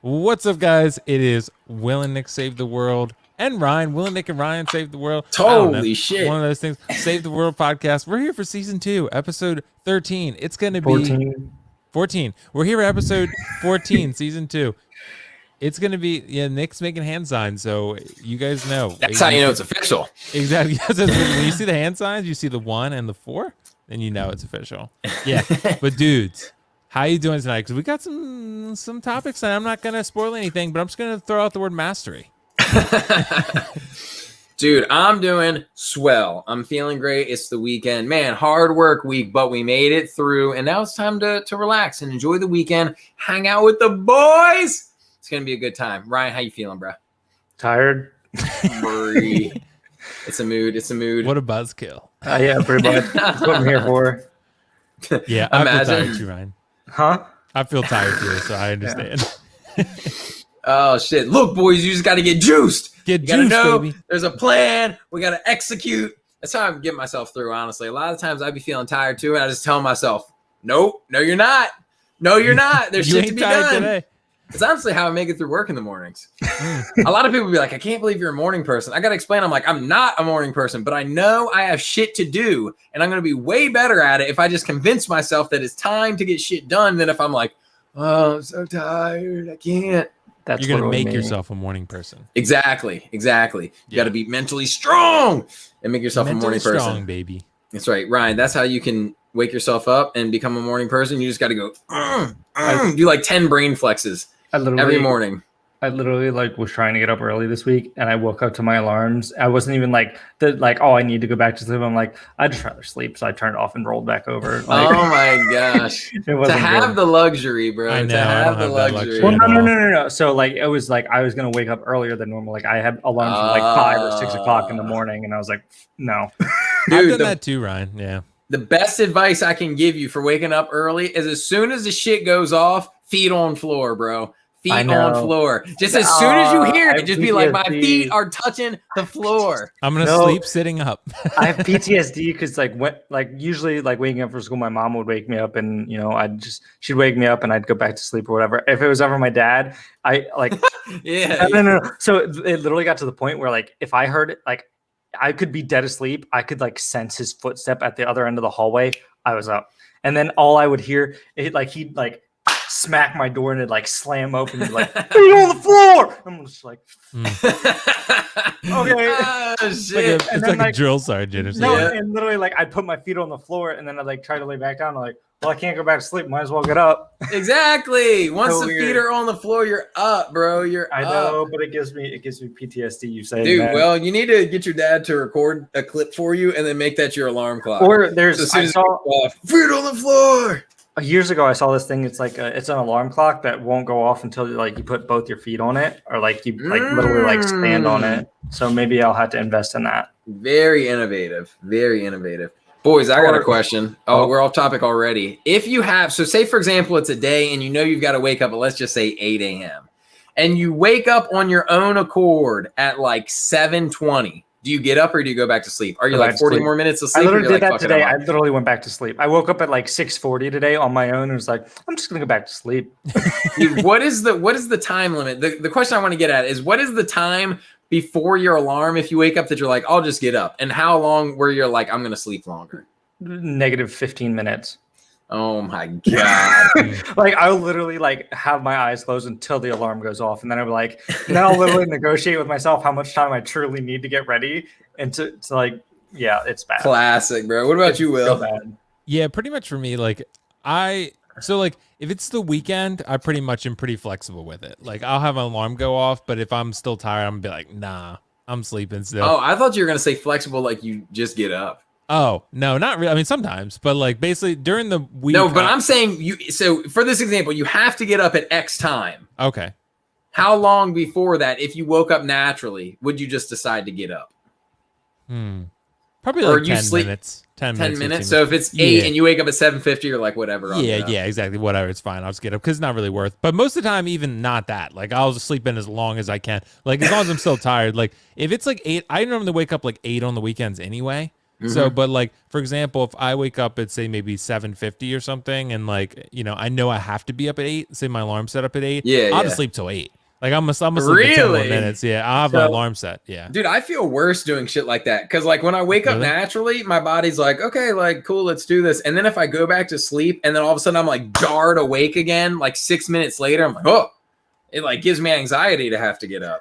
What's up, guys? It is Will and Nick Save the World, and Ryan. Will and Nick and Ryan Save the World. I don't know. Holy shit. One of those things. Save the World podcast. We're here for season 2, episode 13. It's going to be 14. 14. We're here at episode 14, season 2. It's going to be, Nick's making hand signs, so you guys know. That's how you know it's official. Exactly. When you see the hand signs, you see the 1 and the 4, then you know it's official. Yeah. But dudes, how you doing tonight? Because we got some topics, and I'm not going to spoil anything, but I'm just going to throw out the word mastery. Dude, I'm doing swell. I'm feeling great. It's the weekend. Man, hard work week, but we made it through. And now it's time to relax and enjoy the weekend. Hang out with the boys. It's going to be a good time. Ryan, how you feeling, bro? Tired? It's a mood. It's a mood. What a buzzkill. Yeah, pretty much. That's what I'm here for. Yeah, I feel Imagine. tired too, Ryan. Huh? I feel tired too, so I understand. Oh, shit. Look, boys, you just got to get juiced. Get You got to juiced, know baby. there's a plan. We got to execute. That's how I'm getting myself through, honestly. A lot of times I'd be feeling tired too, and I just tell myself, nope, no, you're not. No, you're not. There's You shit ain't to be tired done. today. It's honestly how I make it through work in the mornings. A lot of people be like, I can't believe you're a morning person. I got to explain. I'm like, I'm not a morning person, but I know I have shit to do, and I'm going to be way better at it if I just convince myself that it's time to get shit done than if I'm like, oh, I'm so tired. I can't. That's You're going to literally make me. yourself a morning person. Exactly. You Yeah. got to be mentally strong and make yourself Mentally a morning strong, person. baby. That's right, Ryan. That's how you can wake yourself up and become a morning person. You just got to go, do like 10 brain flexes every morning. I literally was trying to get up early this week, and I woke up to my alarms. I wasn't even oh, I need to go back to sleep. I'm like, I'd just rather sleep, so I turned it off and rolled back over. Like, Oh my gosh. it To wasn't have good. the luxury, bro. I know, To I have don't the have that luxury. luxury. Well, no. So it was like I was gonna wake up earlier than normal. Like I had alarms for like 5 or 6 o'clock in the morning, and I was like, no. I've Dude, done the, that too, Ryan. Yeah. the best advice I can give you for waking up early is as soon as the shit goes off, feet on floor, bro. Feet I on know. floor. Just as soon as you hear I it, have just be like, my PTSD. feet are touching the floor. I'm going to No. sleep sitting up. I have PTSD because usually waking up for school, my mom would wake me up, and she'd wake me up and I'd go back to sleep or whatever. If it was ever my dad, Yeah. no. So it literally got to the point where if I heard it, I could be dead asleep, I could sense his footstep at the other end of the hallway. I was up, and then all I would hear he'd smack my door and it'd slam open and be like, feet on the floor. I'm just like, okay. Oh, It's shit. like, And it's then, like a drill sergeant or No, something. Yeah. and literally I'd put my feet on the floor and then I'd try to lay back down. I'm like, well, I can't go back to sleep. Might as well get up. Exactly. Once So the weird. feet are on the floor, you're up, bro. You're I up. know, but it gives me PTSD. You say, Dude, that. well, you need to get your dad to record a clip for you and then make that your alarm clock. or So there's as soon I as saw it goes off, feet on the floor. years ago I saw this thing. It's it's an alarm clock that won't go off until you put both your feet on it, or you literally stand on it. So maybe I'll have to invest in that. Very innovative. Very innovative. Boys, I got a question. Oh, we're off topic already. If you have, so say for example, it's a day and you know you've got to wake up at, let's just say 8 a.m. and you wake up on your own accord at 7:20. Do you get up or do you go back to sleep? Are you Go back to 40 sleep. more minutes of I sleep? or literally you're did that "Fuck it, today. I'm I up"? literally went back to sleep. I woke up at 6:40 today on my own and was like, I'm just gonna go back to sleep. Dude, what is the time limit? The question I want to get at is what is the time before your alarm if you wake up that you're like, I'll just get up? And how long where you're like, I'm going to sleep longer? Negative 15 minutes. Oh my God. I'll literally have my eyes closed until the alarm goes off, and then I'll literally negotiate with myself how much time I truly need to get ready, and yeah, it's bad. Classic, bro. What about you, So Will? bad. Yeah, pretty much for me, if it's the weekend, I pretty much am pretty flexible with it. I'll have an alarm go off, but if I'm still tired, I'm gonna be like, nah, I'm sleeping still. Oh, I thought you were going to say flexible like you just get up. Oh, no, not really. I mean, sometimes, but basically during the week. No, but I'm saying so for this example, you have to get up at X time. Okay. How long before that, if you woke up naturally, would you just decide to get up? Probably Or 10 you sleep- minutes. 10 10 minutes. minutes. 15 So if it's 8 Yeah. and you wake up at 7:50, you're like, whatever. I'll get up. Yeah, exactly. Whatever. It's fine. I'll just get up because it's not really worth. But most of the time, even not that. I'll just sleep in as long as I can. As long as I'm still tired. If it's 8, I normally wake up 8 on the weekends anyway. So, but like, for example, if I wake up at say maybe 7:50 or something, and like, I know I have to be up at 8, say my alarm set up at 8, I'll just sleep till 8. Like I'm gonna sleep for 10 more minutes. Yeah, I'll have my alarm set. Yeah. Dude, I feel worse doing shit like that. Cause like when I wake up naturally, my body's like, okay, like cool, let's do this. And then if I go back to sleep and then all of a sudden I'm like jarred awake again, like 6 minutes later, I'm like, oh, it like gives me anxiety to have to get up.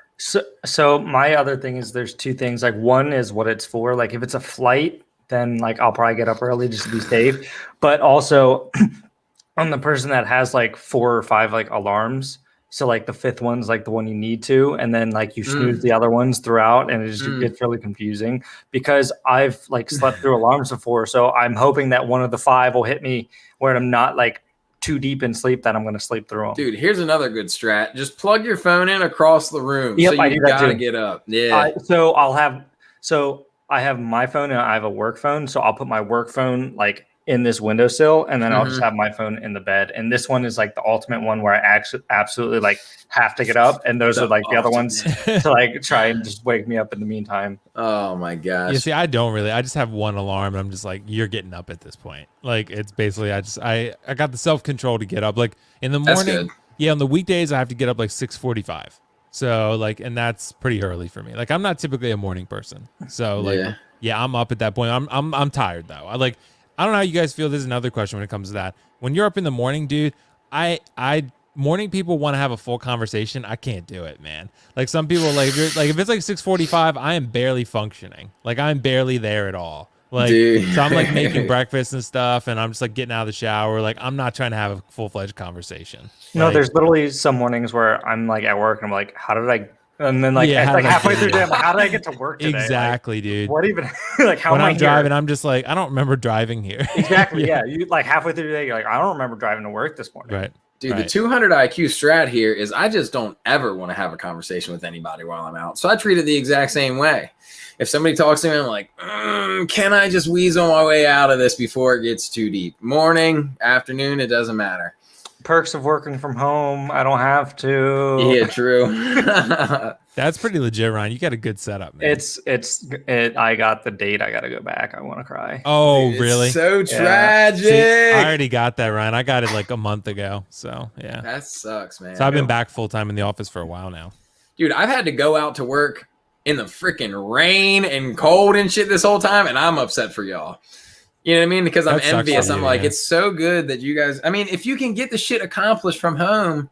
So my other thing is there's two things. Like one is what it's for. Like if it's a flight, then like I'll probably get up early just to be safe. But also I'm the person that has like 4 or 5 like alarms. So like the 5th one's like the one you need to, and then like you snooze the other ones throughout, and it's really confusing because I've like slept through alarms before. So I'm hoping that one of the 5 will hit me where I'm not like too deep in sleep that I'm going to sleep through them. Dude, here's another good strat. Just plug your phone in across the room. Yep, so you gotta get up. Yeah. I have my phone and I have a work phone. So I'll put my work phone like in this windowsill, and then I'll just have my phone in the bed. And this one is like the ultimate one where I actually absolutely like have to get up. And those are like the other ones to like try and just wake me up in the meantime. Oh my gosh. You see, I don't really. I just have one alarm, and I'm just like, you're getting up at this point. Like it's basically, I got the self-control to get up. Like in the morning, on the weekdays I have to get up like 6:45. So like, and that's pretty early for me. Like I'm not typically a morning person. So like, I'm up at that point. I'm tired though. I don't know how you guys feel. This is another question when it comes to that. When you're up in the morning, dude, morning people want to have a full conversation. I can't do it, man. Like some people, like if it's like 6:45, I am barely functioning. Like I'm barely there at all. Like so I'm like making breakfast and stuff, and I'm just like getting out of the shower. Like I'm not trying to have a full-fledged conversation. No, there's literally some mornings where I'm like at work and I'm like, how did I? And then like, like halfway through the day, I'm like, how did I get to work today? Exactly, like, dude. What even? Like how when am I'm I driving, here? I'm just like, I don't remember driving here. Exactly. Yeah. You like halfway through the day, you're like, I don't remember driving to work this morning. Right. Dude, the 200 IQ strat here is I just don't ever want to have a conversation with anybody while I'm out. So I treat it the exact same way. If somebody talks to me, I'm like, can I just weasel my way out of this before it gets too deep? Morning, afternoon, it doesn't matter. Perks of working from home. I don't have to. Yeah, true. That's pretty legit, Ryan. You got a good setup, man. I got the date. I got to go back. I want to cry. Oh, Dude, really? So tragic. See, I already got that, Ryan. I got it like a month ago. So, yeah. That sucks, man. So I've been back full time in the office for a while now. Dude, I've had to go out to work in the freaking rain and cold and shit this whole time, and I'm upset for y'all. You know what I mean? Because I'm envious. I'm like, it's so good that you guys, I mean, if you can get the shit accomplished from home,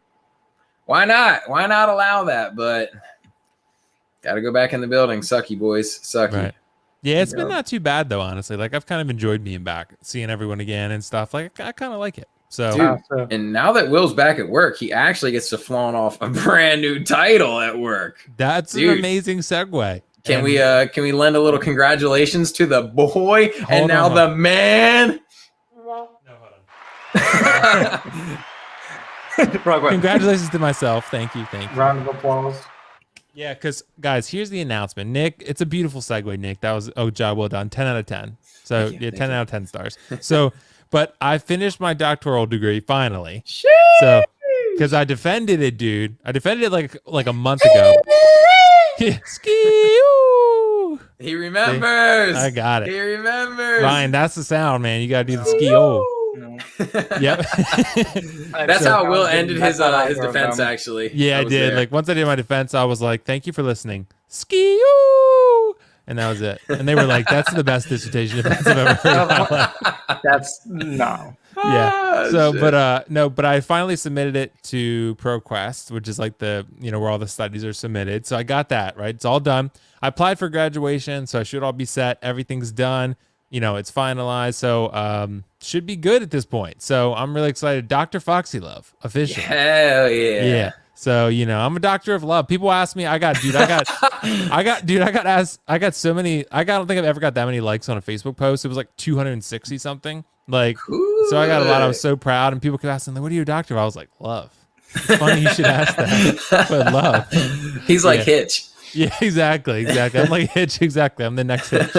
why not? Why not allow that? But got to go back in the building. Sucky, boys. Sucky. Right. Yeah, it's been not too bad, though, honestly. Like, I've kind of enjoyed being back, seeing everyone again and stuff. Like, I kind of like it. So, dude, and now that Will's back at work, he actually gets to flaunt off a brand new title at work. That's an amazing segue. Can we lend a little congratulations to the boy and now the man? No, hold on. Congratulations to myself. Thank you. Round of applause. Yeah, because guys, here's the announcement. Nick, it's a beautiful segue, Nick. That was job well done. 10 out of 10. So yeah, 10 out of 10 stars. So, but I finished my doctoral degree finally. So, because I defended it, dude. I defended it like a month ago. Ski-oo! He remembers. I got it. He remembers. Ryan, that's the sound, man. You gotta do the ski-oo. No. Yep. That's how Will ended his defense, actually. Yeah, I did. There. Like once I did my defense, I was like, "Thank you for listening." Ski-oo! And that was it. And they were like, "That's the best dissertation defense I've ever heard." That's no. Yeah. So, shit. But I finally submitted it to ProQuest, which is like the, where all the studies are submitted. So I got that, right? It's all done. I applied for graduation, so I should all be set. Everything's done. It's finalized. So, should be good at this point. So I'm really excited. Dr. Foxy Love, official. Hell yeah. Yeah. So, I'm a doctor of love. People ask me, I got so many, I don't think I've ever got that many likes on a Facebook post. It was like 260 something. Like, cool. So I got a lot. I was so proud, and people kept asking, like, "What are you a doctor of?" I was like, "Love." It's funny you should ask that, but love. He's like Hitch. Yeah, exactly. I'm like Hitch. Exactly. I'm the next Hitch.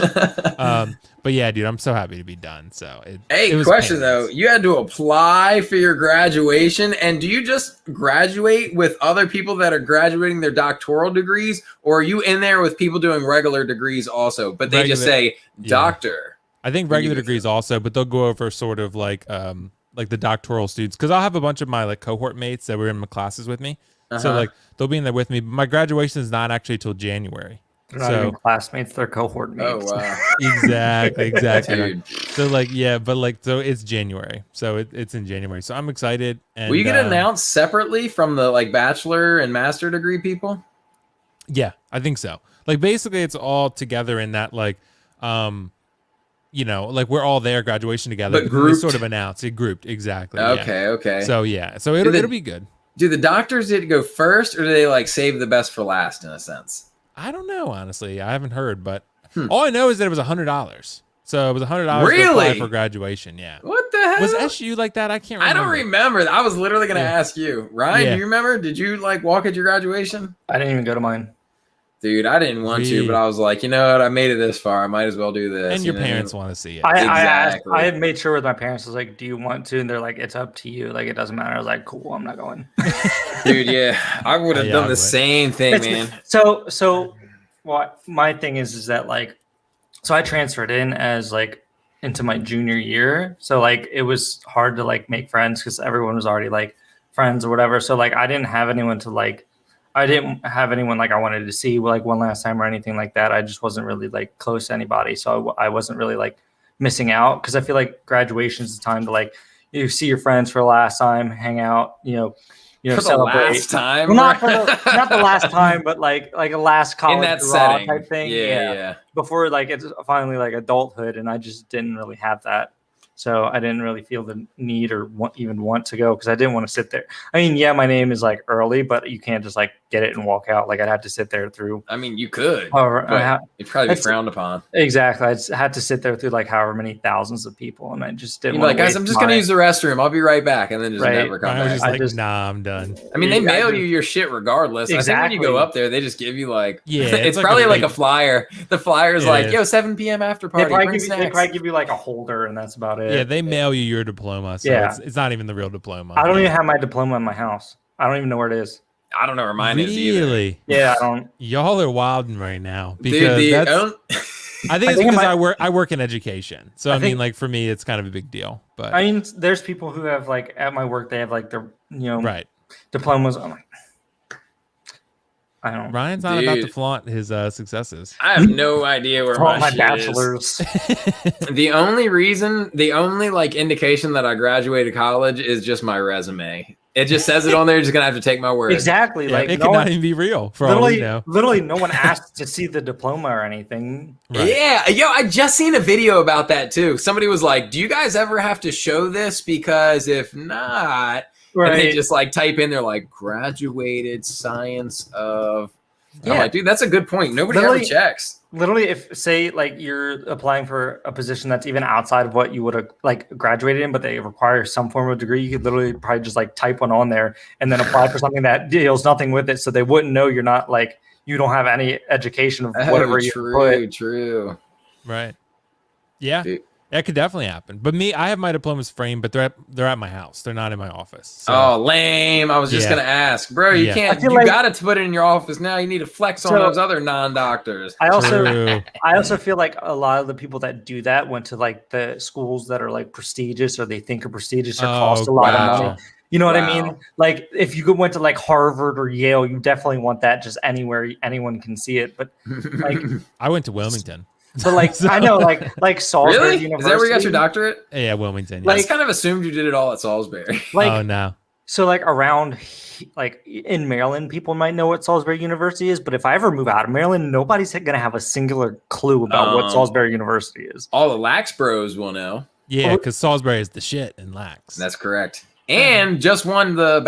But yeah, dude, I'm so happy to be done. So Hey, it was question painless. though. You had to apply for your graduation, and do you just graduate with other people that are graduating their doctoral degrees, or are you in there with people doing regular degrees also? But they just Regular- say doctor. I think when you regular go degrees also, but they'll go over sort of like the doctoral students, because I'll have a bunch of my like cohort mates that were in my classes with me. So Uh-huh. like they'll be in there with me. But my graduation is not actually till January. They're not even So classmates; they're cohort Oh mates. wow, exactly. dude. So like yeah, but like so it's January. So it's in January. So I'm excited. And Will you get announced separately from the like bachelor and master degree people? Yeah, I think so. Like basically it's all together in that like like we're all there graduation together. But we grouped? sort of announce it grouped. Exactly. Yeah. Okay. So yeah. So it'll be good. Do the doctors get to go first, or do they like save the best for last in a sense? I don't know, honestly. I haven't heard, but Hmm. all I know is that it was $100. So it was $100 to apply Really? for graduation. Yeah. What the hell? Was SU like that? I can't I remember. don't remember. I was literally going to Yeah. ask you. Ryan, Yeah. do you remember? Did you like walk at your graduation? I didn't even go to mine. Dude, I didn't want to, Really? but I was like, you know what? I made it this far. I might as well do this. And your you know? parents want to see it. I asked. Exactly. I had made sure with my parents. I was like, "Do you want to?" And they're like, "It's up to you. Like, it doesn't matter." I was like, "Cool, I'm not going." Dude, yeah. I would have Yeah, done I the would. same thing, It's- man. So what my thing is that like, so I transferred in as like into my junior year. So like, it was hard to like make friends because everyone was already like friends or whatever. So like, I didn't have anyone to like. I didn't have anyone like I wanted to see like one last time or anything like that. I just wasn't really like close to anybody, so I wasn't really like missing out because I feel like graduation is the time to like you see your friends for the last time, hang out, For the celebrate. last time. Well, not the last time, but like a last college in that hurrah setting. type thing. Yeah. Before like it's finally like adulthood, and I just didn't really have that. So I didn't really feel the need or even want to go because I didn't want to sit there. I mean, yeah, my name is like early, but you can't just like get it and walk out. Like I'd have to sit there through. I mean, you could. However, But it'd probably be that's- frowned upon. exactly. I just had to sit there through like however many thousands of people, and I just You'd didn't. be like, wanna guys, waste I'm just going to my- use the restroom. I'll be right back. And then just Right. never come I was back. just I like, just- nah, I'm done. I mean, they I mail just- you your shit regardless. I think when you Exactly. go up there, they just give you like, Yeah, it's it's like probably a like big- a flyer. The flyer is Yeah. like, yo, 7 p.m. after They party. probably, Bring give you, they snacks. probably give you like a holder, and that's about it. Yeah, they mail you your diploma, so Yeah. it's not even the real diploma. I don't even have my diploma in my house. I don't even know where it is. I don't know where mine is either. Really? Yeah, I don't. Y'all are wilding right now Dude, because the that's. own- I think it's think it because might- I work in education, so I I mean, think- like for me, it's kind of a big deal. But I mean, there's people who have like at my work, they have like their right, diplomas. I'm like, I don't. Ryan's not about to Dude. flaunt his successes. I have no idea where Oh, my, my shit bachelor's. is. The only like indication that I graduated college is just my resume. It just says it on there. You're just gonna have to take my word. Exactly. Yeah, like it no could one, not even be real for all we know. literally, no one asked to see the diploma or anything. Right. Yeah, yo, I just seen a video about that too. Somebody was like, "Do you guys ever have to show this? Because if not," and they just like type in, they're like, "Graduated science of." I'm Yeah. like, dude, that's a good point. Nobody ever Literally- checks. Literally, if say like you're applying for a position that's even outside of what you would have like graduated in, but they require some form of degree, you could literally probably just like type one on there and then apply for something that deals nothing with it, so they wouldn't know you're not like you don't have any education of whatever you put. True. Right. Yeah, Dude. that could definitely happen. But me, I have my diplomas framed, but they're at my house. They're not in my office. So. Oh, lame. I was just Yeah. gonna ask, bro. You Yeah. can't. I feel You like- got to put it in your office now. You need to flex on So- those other non-doctors. I also True. I also feel like a lot of the people that do that went to like the schools that are like prestigious or they think are prestigious or cost a lot wow. of money. You know what I mean? Wow. Like if you went to like Harvard or Yale, you definitely want that just anywhere anyone can see it. But like, I went to Wilmington. but like So- I know like Salisbury really? University. Is that where you got your doctorate? Yeah, Wilmington. I Yeah. just kind of assumed you did it all at Salisbury. Like oh no. so like around like in Maryland, people might know what Salisbury University is, but if I ever move out of Maryland, nobody's gonna have a singular clue about what Salisbury University is. All the Lax bros will know. Yeah, because Salisbury is the shit in Lax. That's correct. And just won the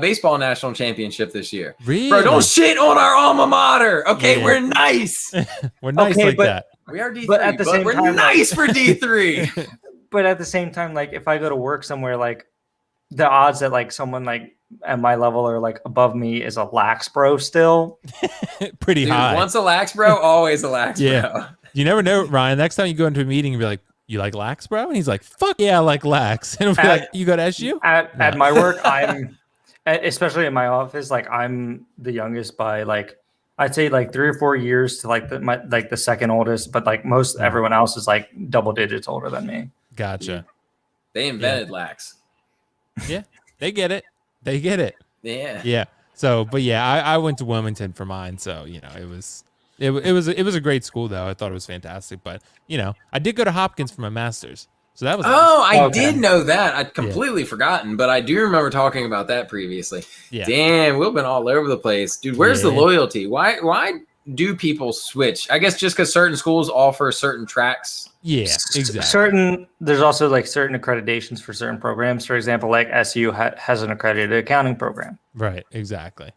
baseball national championship this year. really. Bro, don't shit on our alma mater. Okay, Yeah. we're nice. We're nice Okay, like but- that. We are D3, But at the same we're time, like- nice for D3. But at the same time, like if I go to work somewhere, like the odds that like someone like at my level or like above me is a lax bro still. Pretty Dude, high. once a lax bro, always a lax Yeah. bro. You never know, Ryan. Next time you go into a meeting and be like, "You like lax, bro?" And he's like, "Fuck yeah, I like lax." And it'll be like, "You go to SU?" At my work, especially in my office, like I'm the youngest by like I'd say like 3 or 4 years to like the second oldest, but like most everyone else is like double digits older than me. Gotcha. They invented lax. Yeah, they get it. They get it. Yeah. Yeah. So, but yeah, I went to Wilmington for mine, so you know it was a great school though. I thought it was fantastic, but you know I did go to Hopkins for my master's, so that was Oh, nice. I did know that. I'd completely forgotten, but I do remember talking about that previously. Yeah. Damn, we've been all over the place, dude. Where's the loyalty? Why do people switch? I guess just because certain schools offer certain tracks. Yeah, exactly. There's also like certain accreditations for certain programs. For example, like SU has an accredited accounting program. Right. Exactly.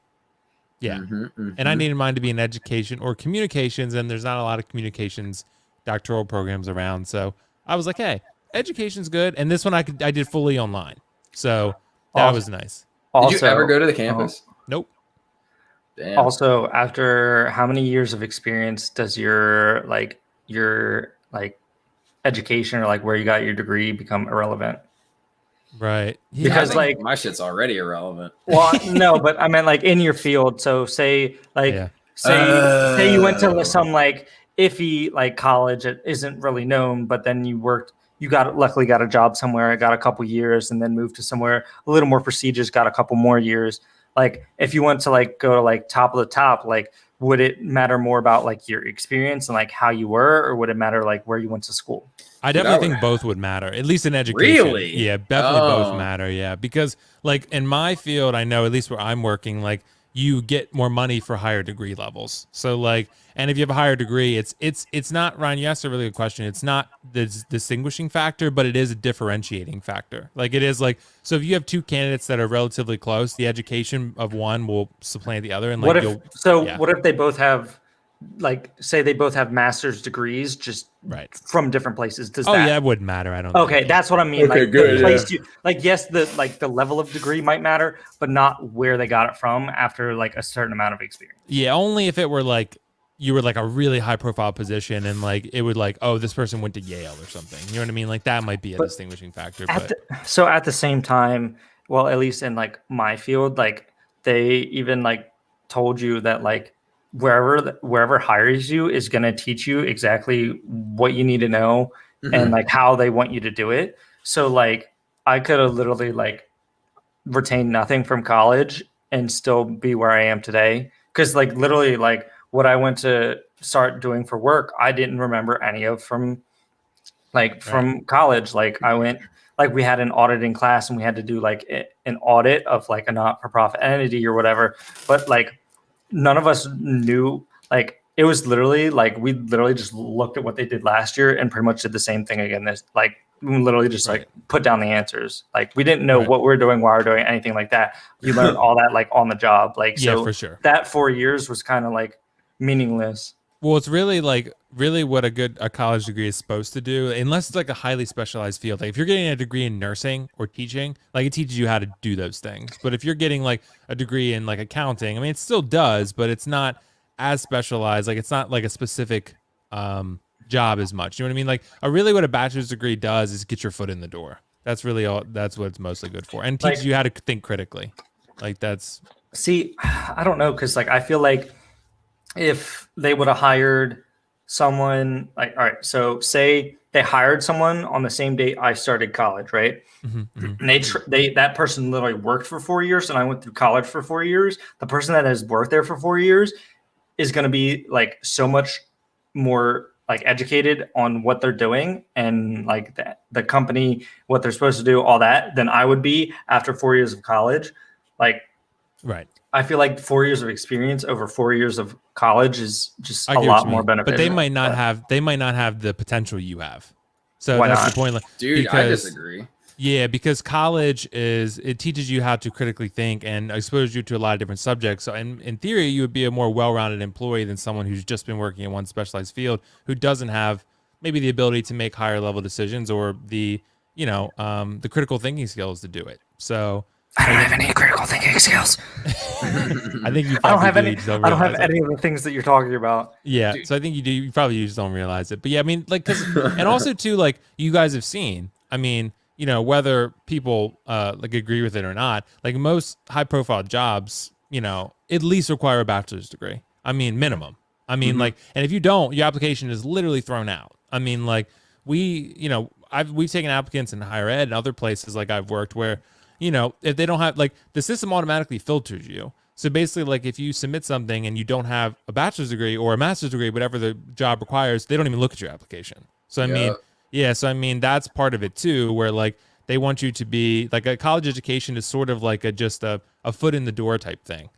Yeah. Mm-hmm. And I needed mine to be in education or communications, and there's not a lot of communications doctoral programs around. So I was like, hey, education's good. And this one I did fully online. So that was nice. Did you ever go to the campus? Nope. Damn. Also, after how many years of experience does your education or like where you got your degree become irrelevant? Right. Yeah, Because like my shit's already irrelevant. Well, no, but I meant like in your field. So say you went to some like iffy like college that isn't really known, but then you luckily got a job somewhere, got a couple years, and then moved to somewhere a little more prestigious, got a couple more years. Like if you went to like go to like top of the top, like would it matter more about like your experience and like how you were, or would it matter like where you went to school? I definitely think both would matter, at least in education. Really? Yeah, definitely both matter. Yeah, because like in my field, I know at least where I'm working, like you get more money for higher degree levels. So like, and if you have a higher degree, it's not, Ryan, you asked a really good question. It's not the distinguishing factor, but it is a differentiating factor. Like it is like, so if you have two candidates that are relatively close, the education of one will supplant the other. And like, what if they both have, like, say they both have master's degrees, just from different places? That wouldn't matter. I don't. Okay, think. That's what I mean. Okay, like, good. Yes, the level of degree might matter, but not where they got it from after like a certain amount of experience. Yeah, only if it were like you were like a really high profile position and like it would like, oh, this person went to Yale or something. You know what I mean? Like that might be a distinguishing factor. So at the same time, well, at least in like my field, like they even like told you that like wherever hires you is going to teach you exactly what you need to know and like how they want you to do it. So like I could have literally like retained nothing from college and still be where I am today. Cause like literally like what I went to start doing for work, I didn't remember any of from college. Like I went, like we had an auditing class and we had to do like an audit of like a not-for-profit entity or whatever. But like, none of us knew, like it was literally like we literally just looked at what they did last year and pretty much did the same thing again. This like we literally just like put down the answers. Like we didn't know what we're doing, why we're doing anything like that. You learn all that like on the job. Like so for sure. That 4 years was kind of like meaningless. Well, it's really like what a college degree is supposed to do, unless it's like a highly specialized field. Like if you're getting a degree in nursing or teaching, like it teaches you how to do those things. But if you're getting like a degree in like accounting, I mean, it still does, but it's not as specialized. Like it's not like a specific job as much. You know what I mean? Like what a bachelor's degree does is get your foot in the door. That's really all. That's what it's mostly good for, and teaches you how to think critically. Like that's. See, I don't know, because like I feel like if they would have hired someone like, all right, so say they hired someone on the same date I started college, right? And that person literally worked for 4 years and I went through college for 4 years. The person that has worked there for 4 years is going to be like so much more like educated on what they're doing and like the company, what they're supposed to do, all that, than I would be after 4 years of college. Like, right. I feel like 4 years of experience over 4 years of college is just a lot more beneficial. But they might not have the potential you have. So Why that's not? the point. Like, Dude, I disagree. Yeah, because college it teaches you how to critically think and exposes you to a lot of different subjects. So in theory, you would be a more well-rounded employee than someone who's just been working in one specialized field who doesn't have maybe the ability to make higher level decisions or the critical thinking skills to do it. So I don't have any critical thinking skills. I think you I don't probably have do, any. you just don't I don't have realize it. any of the things that you're talking about. Yeah, Dude. so I think you do. You probably just don't realize it. But yeah, I mean, like, cause, and also too, like, you guys have seen. I mean, you know, whether people like agree with it or not, like most high-profile jobs, you know, at least require a bachelor's degree. I mean, minimum. I mean, like, and if you don't, your application is literally thrown out. I mean, like, you know, we've taken applicants in higher ed and other places like I've worked where, you know, if they don't have, like, the system automatically filters you. So basically, like, if you submit something and you don't have a bachelor's degree or a master's degree, whatever the job requires, they don't even look at your application. So I mean, yeah, so I mean that's part of it too, where like they want you to be like a college education is sort of like just a foot in the door type thing.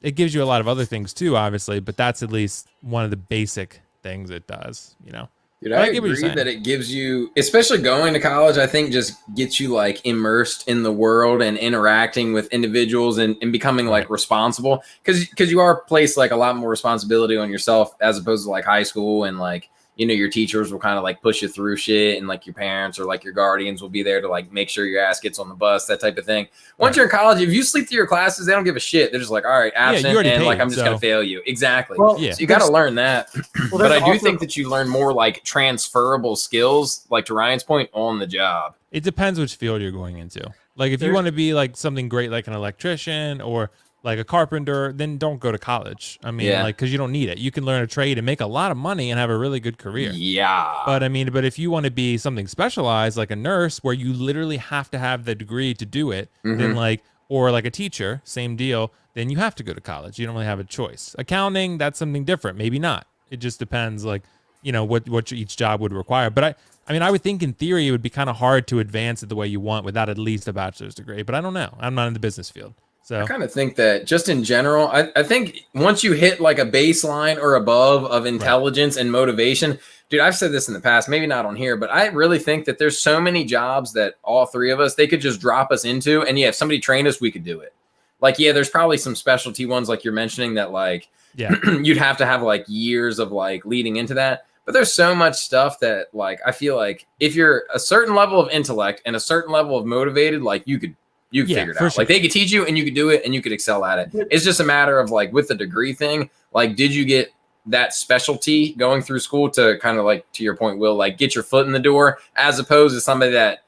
It gives you a lot of other things too, obviously, but that's at least one of the basic things it does, you know. Dude, But I get what you're agree saying. that it gives you, especially going to college, I think just gets you like immersed in the world and interacting with individuals and becoming like responsible because you are placed like a lot more responsibility on yourself as opposed to like high school and like, you know, your teachers will kind of like push you through shit and like your parents or like your guardians will be there to like make sure your ass gets on the bus, that type of thing. Once you're in college, if you sleep through your classes, they don't give a shit. They're just like, all right, absent, already and like paid, I'm just gonna so- fail you. Exactly. Well, Yeah. So you got to learn that. Well, But there's I do also- think that you learn more like transferable skills, like to Ryan's point, on the job. It depends which field you're going into. Like if you There's- want to be like something great like an electrician or like a carpenter, then don't go to college. I mean, Yeah. like because you don't need it. You can learn a trade and make a lot of money and have a really good career. Yeah. But I mean, but if you want to be something specialized like a nurse where you literally have to have the degree to do it, then like or like a teacher, same deal, then you have to go to college. You don't really have a choice. Accounting, that's something different. Maybe not. It just depends like, you know, what each job would require. But I mean, I would think in theory it would be kind of hard to advance it the way you want without at least a bachelor's degree. But I don't know. I'm not in the business field. So I kind of think that just in general, I think once you hit like a baseline or above of intelligence and motivation, dude, I've said this in the past, maybe not on here, but I really think that there's so many jobs that all three of us, they could just drop us into. And yeah, if somebody trained us, we could do it. Like, yeah, there's probably some specialty ones like you're mentioning that like, yeah, you'd have to have like years of like leading into that. But there's so much stuff that like, I feel like if you're a certain level of intellect and a certain level of motivated, like you could figure it for out. sure. Like they could teach you and you could do it and you could excel at it. It's just a matter of like with the degree thing, like, did you get that specialty going through school to kind of like, to your point, Will, like get your foot in the door as opposed to somebody that,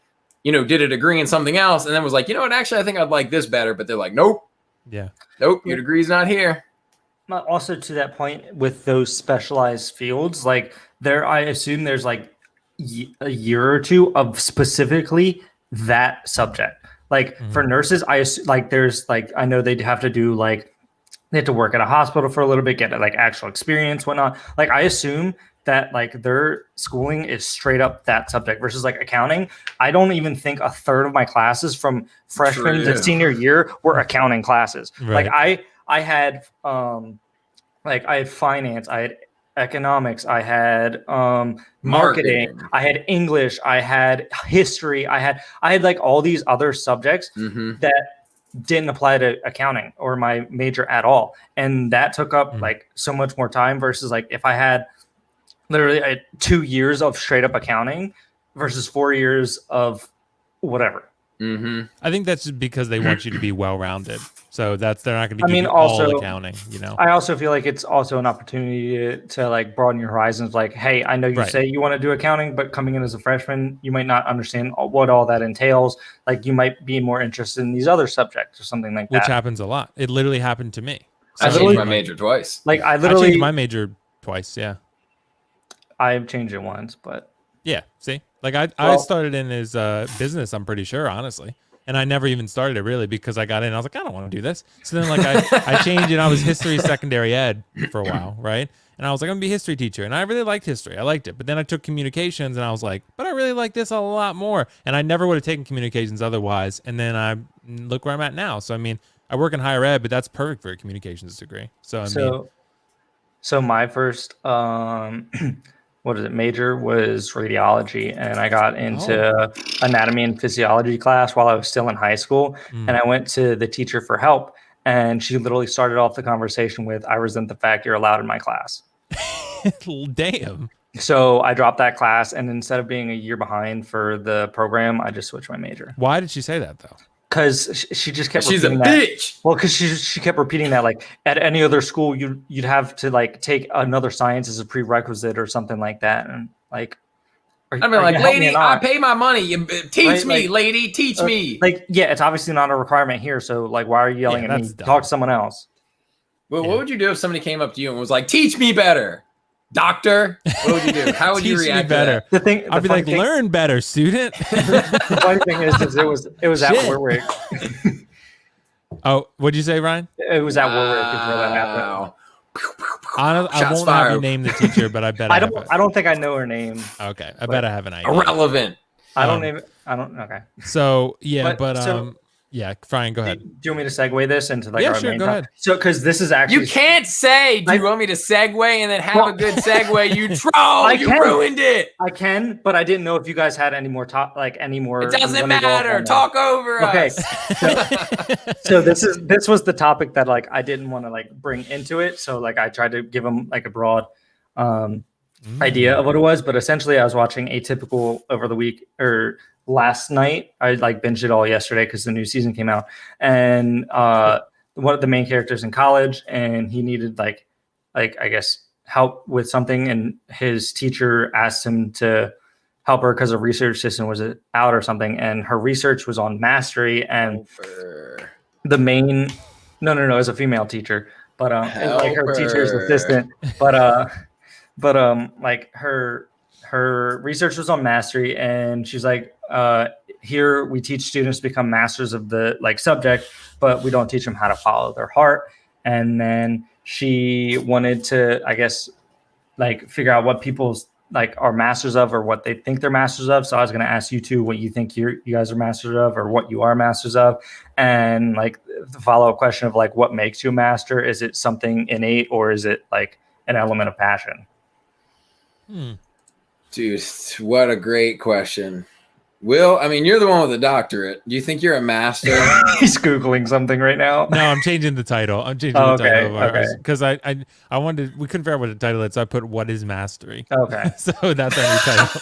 you know, did a degree in something else and then was like, you know what, actually, I think I'd like this better. But they're like, nope, yeah, your degree's not here. But also to that point with those specialized fields, like I assume there's like a year or two of specifically that subject. Like for nurses, I assume, like there's like I know they'd have to do like they have to work at a hospital for a little bit, get like actual experience, whatnot. Like I assume that like their schooling is straight up that subject versus like accounting. I don't even think a third of my classes from freshman True. to senior year were accounting classes. Right. Like I had like I had finance, I had economics, I had marketing, I had English, I had history, I had like all these other subjects that didn't apply to accounting or my major at all. And that took up like so much more time versus like if I had literally 2 years of straight up accounting versus 4 years of whatever. I think that's just because they want you to be well-rounded. So they're not going to give you also all accounting, you know. I also feel like it's also an opportunity to like broaden your horizons. Like, hey, I know you say you want to do accounting, but coming in as a freshman, you might not understand what all that entails. Like, you might be more interested in these other subjects or something like that. Which happens a lot. It literally happened to me. I changed my major twice. Like, I I literally changed my major twice. Yeah. I've changed it once, but Yeah. See, like I started in as business. I'm pretty sure, honestly. And I never even started it really because I got in. I was like, I don't want to do this. So then like I changed and I was history secondary ed for a while, right? And I was like, I'm gonna be a history teacher. And I really liked history. I liked it. But then I took communications and I was like, but I really like this a lot more. And I never would have taken communications otherwise. And then I look where I'm at now. So I mean, I work in higher ed, but that's perfect for a communications degree. So I mean, so my first major was radiology, and I got into anatomy and physiology class while I was still in high school. And I went to the teacher for help, and she literally started off the conversation with, I resent the fact you're allowed in my class. damn. So I dropped that class, and instead of being a year behind for the program, I just switched my major. Why did she say that though? because she just kept She's a repeating that. bitch. Well, because she kept repeating that, like at any other school, you'd have to like take another science as a prerequisite or something like that, and like, I'd be like, lady, I pay my money. You teach Right, me, like- lady, teach me. Like, yeah, it's obviously not a requirement here, so like, why are you yelling Yeah, at me? that's dumb. Talk to someone else. Well, Yeah. what would you do if somebody came up to you and was like, teach me better, doctor? What would you do? How would you Teach me react better. The thing, I'd be like, learn better, student. The funny thing is it was at Shit. Warwick. Oh, what'd you say, Ryan? It was at Warwick before that happened. Wow. I Shots won't have you fired. name the teacher, but I bet I have don't think I know her name. Okay, I bet I have an idea. Irrelevant. I don't Um, even. I don't. Okay. So yeah, But- but so- yeah, Ryan, go Do ahead. you want me to segue this into like Yeah, our sure, main go topic? ahead. So, because this is actually You can't say, do you want me to segue and then have a good segue? You troll. You can. ruined it. I can, but I didn't know if you guys had any more any more. It doesn't let me go off matter. on that. Talk over Okay. us. So this was the topic that like I didn't want to like bring into it. So like I tried to give them like a broad idea of what it was, but essentially I was watching Atypical over the week or last night. I like binged it all yesterday because the new season came out, and one of the main characters in college, and he needed like I guess help with something, and his teacher asked him to help her because a research system was out or something, and her research was on mastery, and the main no it was a female teacher, but like her teacher's Helper. assistant, but like her research was on mastery, and she's like, here we teach students to become masters of the like subject, but we don't teach them how to follow their heart. And then she wanted to, I guess, like figure out what people's like are masters of or what they think they're masters of. So I was going to ask you two what you think you guys are masters of or what you are masters of. And like the follow-up question of like, what makes you a master? Is it something innate or is it like an element of passion? Dude, what a great question. Will, I mean, you're the one with the doctorate. Do you think you're a master? He's Googling something right now. No, I'm changing the title. I'm changing Oh, the okay, title of ours okay. because I wanted we couldn't figure out what the title is, so I put "What is mastery." Okay. So that's our new title.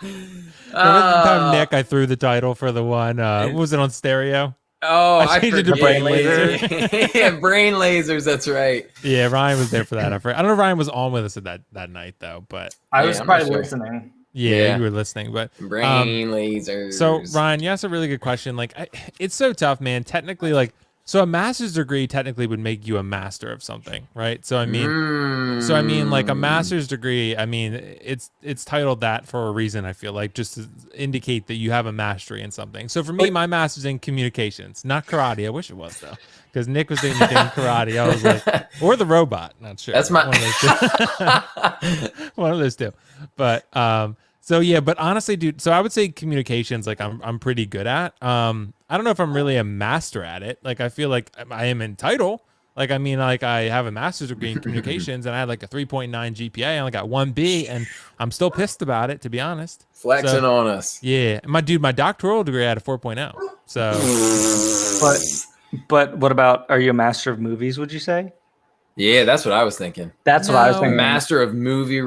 Remember the time Nick, I threw the title for the one. What was it on stereo? Oh, I changed it to forget. brain laser. Yeah, brain lasers. That's right. Yeah, Ryan was there for that. I don't know if Ryan was on with us at that night though, but I Yeah, was I'm probably not sure. listening. yeah, you were listening. But Brain lasers. so Ryan, you asked a really good question. Like, it's so tough, man. Technically, like, so a master's degree technically would make you a master of something, right? So I mean, like a master's degree. I mean, it's titled that for a reason. I feel like just to indicate that you have a mastery in something. So for me, my master's in communications, not karate. I wish it was though, because Nick was doing karate. I was like, or the robot. Not sure. That's my. one of those two. One of those two. But so yeah, but honestly, dude, so I would say communications, like I'm pretty good at. I don't know if I'm really a master at it. Like I feel like I am in title. Like I mean, like I have a master's degree in communications, and I had like a 3.9 GPA. I only got 1 B, and I'm still pissed about it, to be honest. Flexing So- on us. Yeah, my doctoral degree I had a 4.0. So But what about, are you a master of movies, would you say? Yeah, that's what I was thinking. That's what I was No. thinking. Master of movie It's-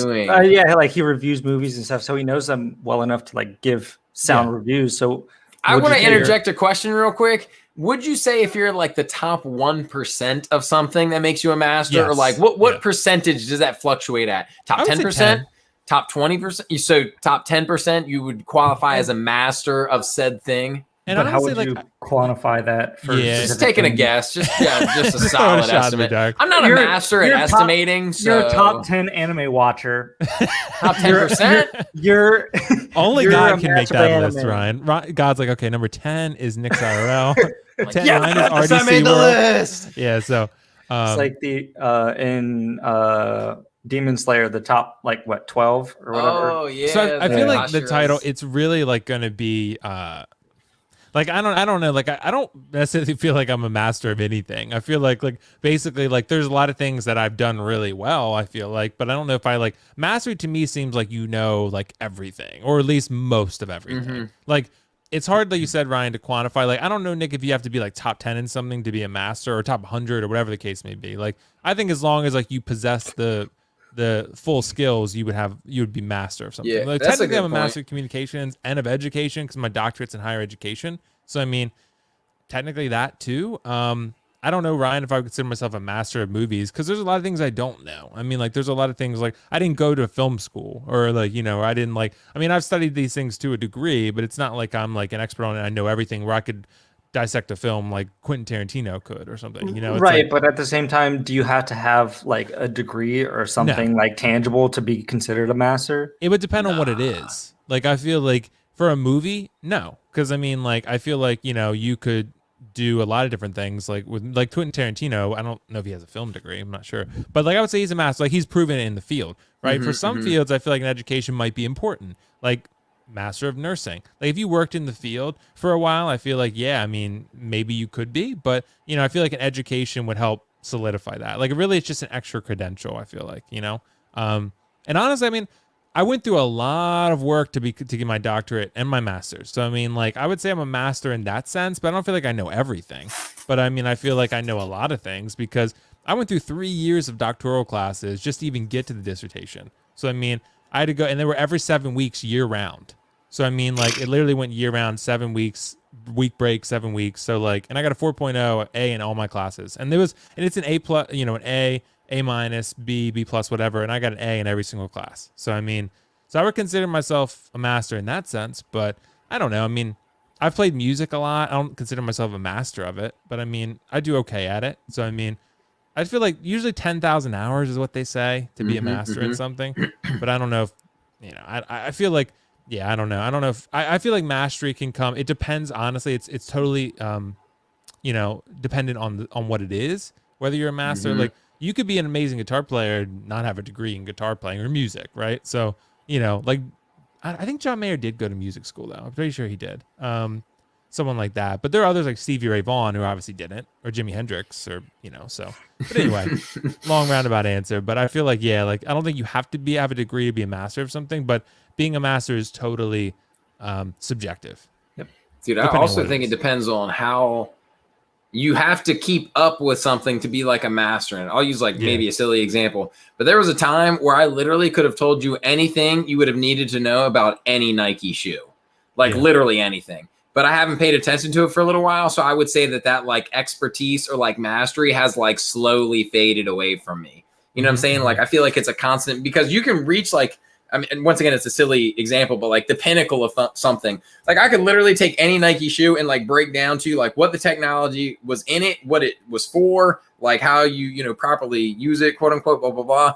reviewing. yeah, like he reviews movies and stuff, so he knows them well enough to like give sound reviews. So I would want you to say you're- interject a question real quick. Would you say if you're like the top 1% of something that makes you a master, or Yes. like what Yeah. percentage does that fluctuate at? Top I would say 10%? 10. Top 20%? So top 10% you would qualify as a master of said thing? and but how honestly, would you like, quantify that? For Yeah. Just specific taking a things? guess. Just a Just throwing a solid shot in the estimate. dark. I'm not a You're- master at you're top- estimating, so You're a top 10 anime watcher. top 10%. You're only you're God a can make master that of list, anime. Ryan. God's like, okay, number 10 is Nick's IRL. 10 Yeah, line is I RDC made the World. list. Yeah, so it's like the in Demon Slayer, the top like what 12 or whatever. Oh yeah. so I feel like the Ashiras. title, it's really like going to be like I don't know, like I don't necessarily feel like I'm a master of anything. I feel like basically like there's a lot of things that I've done really well, I feel like, but I don't know if I like mastery. To me seems like like everything, or at least most of everything. Like it's hard, like you said, Ryan, to quantify. Like I don't know, Nick, if you have to be like top 10 in something to be a master, or top 100 or whatever the case may be. Like I think as long as like you possess the full skills, you would be master of something. Yeah, Like that's a technically good I'm a point. master of communications and of education because my doctorate's in higher education. So I mean, technically that too. I don't know, Ryan, if I would consider myself a master of movies, because there's a lot of things I don't know. I mean, like, there's a lot of things like I didn't go to film school, or like, you know, I didn't like. I mean, I've studied these things to a degree, but it's not like I'm like an expert on it. I know everything where I could dissect a film like Quentin Tarantino could or something. You know, it's right? like, But at the same time, do you have to have like a degree or something like tangible to be considered a master? it would depend on what it is. Like, I feel like for a movie, no, because I mean, like, I feel like, you know, you could do a lot of different things. Like with like Quentin Tarantino, I don't know if he has a film degree, I'm not sure, but like I would say he's a master. Like, he's proven it in the field, right? For some fields, I feel like an education might be important, like master of nursing. Like, if you worked in the field for a while, I feel like, yeah, I mean, maybe you could be, but you know, I feel like an education would help solidify that. Like, really, it's just an extra credential, I feel like, you know. And honestly, I mean, I went through a lot of work to get my doctorate and my master's. So I mean, like, I would say I'm a master in that sense, but I don't feel like I know everything. But I mean, I feel like I know a lot of things because I went through 3 years of doctoral classes just to even get to the dissertation. So I mean, I had to go, and they were every 7 weeks, year round. So I mean, like, it literally went year round, 7 weeks, week break, 7 weeks. So like, and I got a 4.0 A in all my classes, and it's an A plus, you know, an A minus, B plus, whatever, and I got an A in every single class. So I mean, so I would consider myself a master in that sense, but I don't know. I mean, I've played music a lot. I don't consider myself a master of it, but I mean, I do okay at it. So I mean, I feel like usually 10,000 hours is what they say to be a master in something, but I don't know if, you know, I feel like, yeah, I don't know. I don't know if I feel like mastery can come. It depends, honestly. It's totally, you know, dependent on what it is, whether you're a master, like, you could be an amazing guitar player and not have a degree in guitar playing or music, right? So, you know, like, I think John Mayer did go to music school, though. I'm pretty sure he did. Someone like that. But there are others like Stevie Ray Vaughan who obviously didn't, or Jimi Hendrix, or, you know, so. But anyway, long roundabout answer. But I feel like, yeah, like, I don't think you have to have a degree to be a master of something, but being a master is totally subjective. Yep. Dude, I also think it depends on how you have to keep up with something to be like a master. And I'll use like maybe a silly example, but there was a time where I literally could have told you anything you would have needed to know about any Nike shoe, like literally anything, but I haven't paid attention to it for a little while. So I would say that like expertise or like mastery has like slowly faded away from me. You know what I'm saying? Like, I feel like it's a constant, because you can reach like, I mean, and once again, it's a silly example, but like the pinnacle of something. Like, I could literally take any Nike shoe and like break down to like what the technology was in it, what it was for, like how you know, properly use it, quote unquote, blah, blah, blah.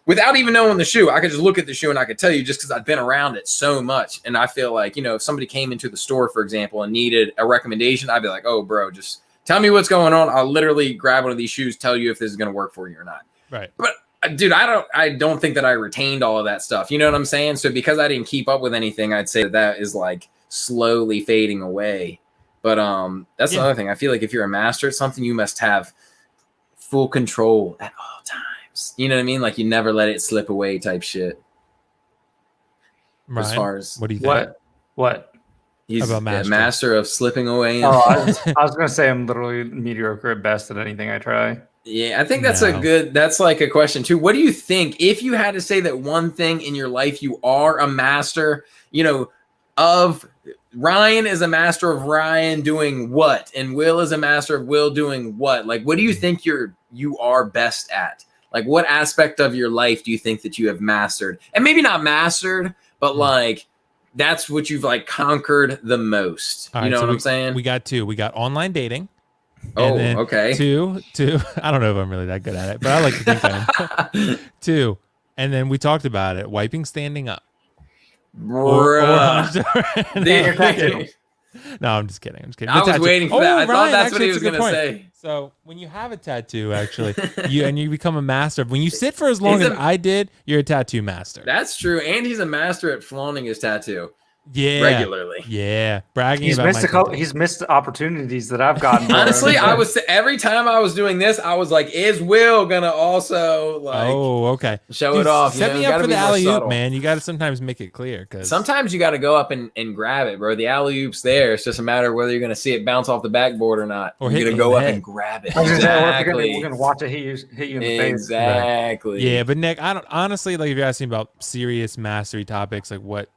Without even knowing the shoe, I could just look at the shoe and I could tell you, just because I've been around it so much. And I feel like, you know, if somebody came into the store, for example, and needed a recommendation, I'd be like, oh, bro, just tell me what's going on. I'll literally grab one of these shoes, tell you if this is going to work for you or not. Right. But dude, I don't think that I retained all of that stuff. You know what I'm saying? So because I didn't keep up with anything, I'd say that is like slowly fading away. But that's another thing. I feel like if you're a master at something, you must have full control at all times. You know what I mean? Like, you never let it slip away type shit. Ryan, as far as what do you think? What? He's About a master. master of slipping away. Oh, I was gonna say I'm literally mediocre at best at anything I try. Yeah, I think that's like a question too. What do you think, if you had to say that one thing in your life you are a master, you know, of Ryan is a master of Ryan doing what, and Will is a master of Will doing what? Like, what do you think you are best at? Like, what aspect of your life do you think that you have mastered? And maybe not mastered, but like, that's what you've like conquered the most. All you right, know so what I'm saying? We got two. We got online dating. Oh, And then okay. Two. I don't know if I'm really that good at it, but I like to think I am. Two. And then we talked about it. Wiping standing up. Bruh. No, I'm just kidding. I was waiting for that. I thought that's what he was going to say. So when you have a tattoo, actually, you become a master. When you sit for as long as I did, you're a tattoo master. That's true. And he's a master at flaunting his tattoo. Yeah, regularly. Yeah, bragging. He's about missed he's missed opportunities that I've gotten. Honestly, every time I was doing this, I was like, "Is Will gonna also like?" Oh, okay. Show it off. Set me up for the alley oop, man. You got to sometimes make it clear, because sometimes you got to go up and grab it, bro. The alley oop's there. It's just a matter of whether you're gonna see it bounce off the backboard or not. Or you're gonna go up and grab it. Exactly. We're gonna watch it hit you in the face. Exactly. Yeah, but Nick, I don't honestly, like, if you're asking about serious mastery topics, like what.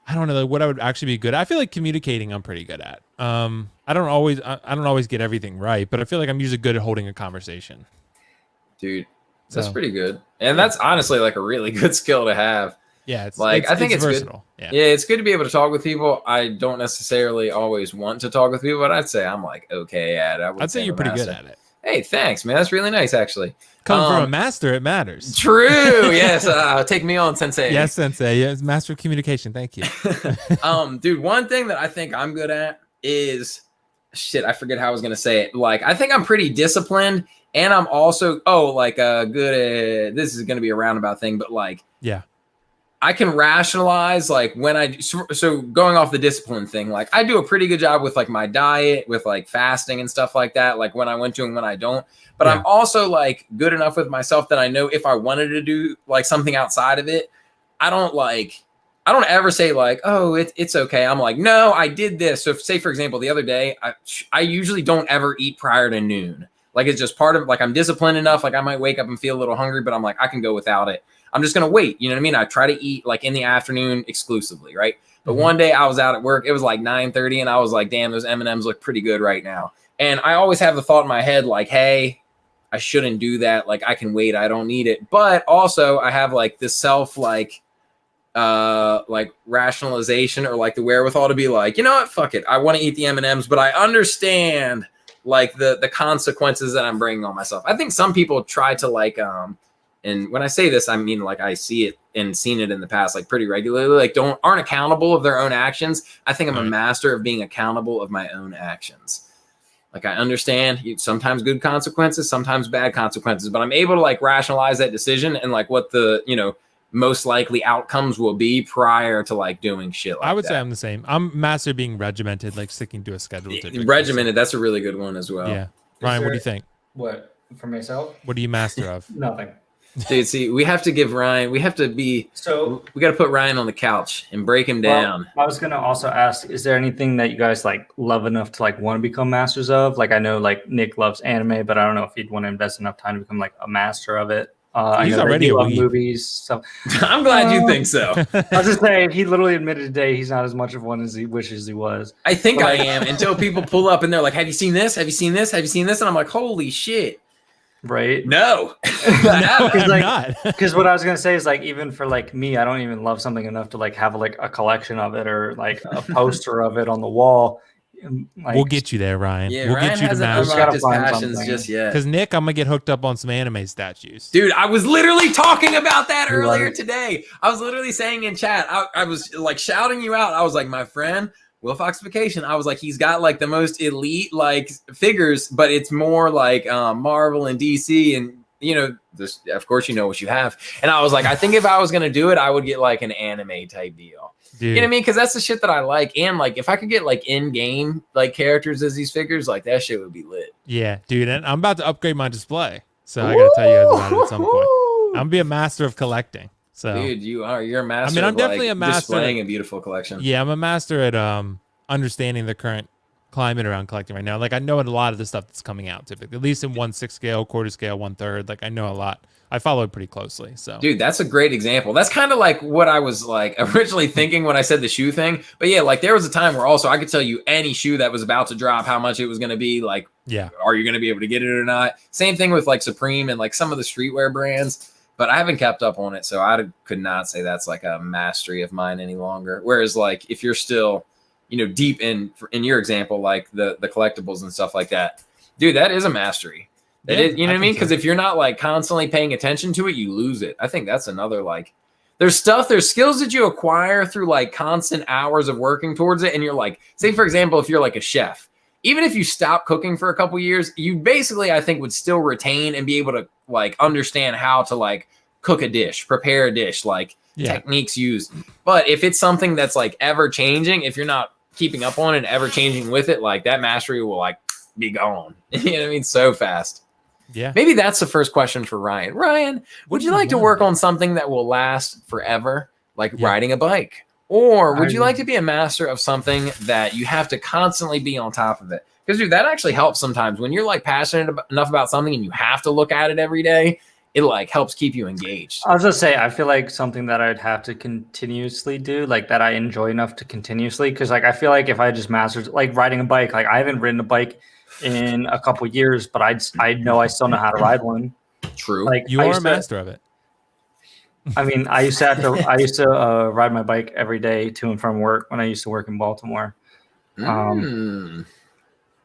I don't know what I would actually be good at. I feel like communicating I'm pretty good at. I don't always get everything right, but I feel like I'm usually good at holding a conversation. Dude, that's So, pretty good. And that's honestly like a really good skill to have. yeah, it's Like, I think it's good. versatile. Yeah. Yeah, it's good to be able to talk with people. I don't necessarily always want to talk with people, but I'd say I'm like okay at it. I'd say you're pretty good at it. Hey, thanks, man. That's really nice, actually. Coming from a master, it matters. True. Yes. Take me on, Sensei. Yes, Sensei. Yes, master of communication. Thank you. Dude, one thing that I think I'm good at is shit. I forget how I was gonna say it. Like, I think I'm pretty disciplined, and I'm also good at. This is gonna be a roundabout thing, but like, Yeah. I can rationalize like when so going off the discipline thing, like I do a pretty good job with like my diet, with like fasting and stuff like that, like when I went to and when I don't. But Yeah. I'm also like good enough with myself that I know if I wanted to do like something outside of it, I don't ever say like, oh, it's okay. I'm like, no, I did this. So say for example, the other day, I usually don't ever eat prior to noon. Like it's just part of like I'm disciplined enough. Like I might wake up and feel a little hungry, but I'm like, I can go without it. I'm just going to wait. You know what I mean? I try to eat like in the afternoon exclusively. Right. But one day I was out at work. It was like 9:30 and I was like, damn, those M&Ms look pretty good right now. And I always have the thought in my head, like, hey, I shouldn't do that. Like I can wait. I don't need it. But also I have like this self, like rationalization or like the wherewithal to be like, you know what? Fuck it. I want to eat the M&Ms, but I understand like the consequences that I'm bringing on myself. I think some people try to like, and when I say this, I mean, like I see it and seen it in the past, like pretty regularly, like aren't accountable of their own actions. I think I'm a master of being accountable of my own actions. Like I understand sometimes good consequences, sometimes bad consequences, but I'm able to like rationalize that decision and like what the, most likely outcomes will be prior to like doing shit like that. I would say I'm the same. I'm master being regimented, like sticking to a schedule. Regimented, that's a really good one as well. Yeah. Ryan, what do you think? What for myself? What are you master of? Nothing. Dude, see, we have to give Ryan, we got to put Ryan on the couch and break him down. I was going to also ask, is there anything that you guys like love enough to like want to become masters of? Like, I know like Nick loves anime, but I don't know if he'd want to invest enough time to become like a master of it. He's already a weeb. Movies. So I'm glad you think so. I was just saying, he literally admitted today he's not as much of one as he wishes he was. I think I am until people pull up and they're like, have you seen this? Have you seen this? Have you seen this? And I'm like, holy shit. Right? No. I'm not. Because what I was gonna say is like even for like me, I don't even love something enough to like have like a collection of it or like a poster of it on the wall. Like, we'll get you there, Ryan. Yeah, we'll Ryan get you to hasn't master. unlocked his passions just yet. Because Nick, I'm gonna get hooked up on some anime statues. Dude, I was literally talking about that earlier today. I was literally saying in chat, I was like shouting you out. I was like, my friend, Will Foxification. I was like, he's got like the most elite like figures, but it's more like Marvel and DC and this, of course you know what you have. And I was like, I think if I was gonna do it, I would get like an anime type deal. Dude. You know what I mean? Because that's the shit that I like. And like if I could get like in-game like characters as these figures, like that shit would be lit. Yeah, dude. And I'm about to upgrade my display. So I gotta tell you guys about it at some point. I'm gonna be a master of collecting. So dude, you're a master. I mean, I'm definitely a master displaying a beautiful collection. Yeah, I'm a master at understanding the current climate around collecting right now. Like I know a lot of the stuff that's coming out typically, at least in 1/6 scale, quarter scale, 1/3. Like I know a lot. I follow it pretty closely. So dude, that's a great example. That's kind of like what I was like originally thinking when I said the shoe thing. But yeah, like there was a time where also I could tell you any shoe that was about to drop, how much it was going to be. Like, yeah, are you going to be able to get it or not? Same thing with like Supreme and like some of the streetwear brands. But I haven't kept up on it, so I could not say that's like a mastery of mine any longer. Whereas like if you're still deep in your example, like the collectibles and stuff like that, dude, that is a mastery. It is, you know what I mean? Because if you're not like constantly paying attention to it, you lose it. I think that's another like there's skills that you acquire through like constant hours of working towards it. And you're like, say, for example, if you're like a chef, even if you stop cooking for a couple years, you basically, I think, would still retain and be able to like understand how to like cook a dish, prepare a dish, like techniques used. But if it's something that's like ever changing, if you're not keeping up on it, ever changing with it, like that mastery will like be gone. You know what I mean? So fast. Yeah. Maybe that's the first question for Ryan. Ryan, would you like to work on something that will last forever, like riding a bike? Or would you like to be a master of something that you have to constantly be on top of it? Because, dude, that actually helps sometimes when you're like passionate enough about something and you have to look at it every day. it like helps keep you engaged. I was gonna say, I feel like something that I'd have to continuously do, like that I enjoy enough to continuously, because like I feel like if I just mastered like riding a bike, like I haven't ridden a bike in a couple years, but I know I still know how to ride one. True. Like You I are a used to- master of it. I mean, I used to ride my bike every day to and from work when I used to work in Baltimore. Mm.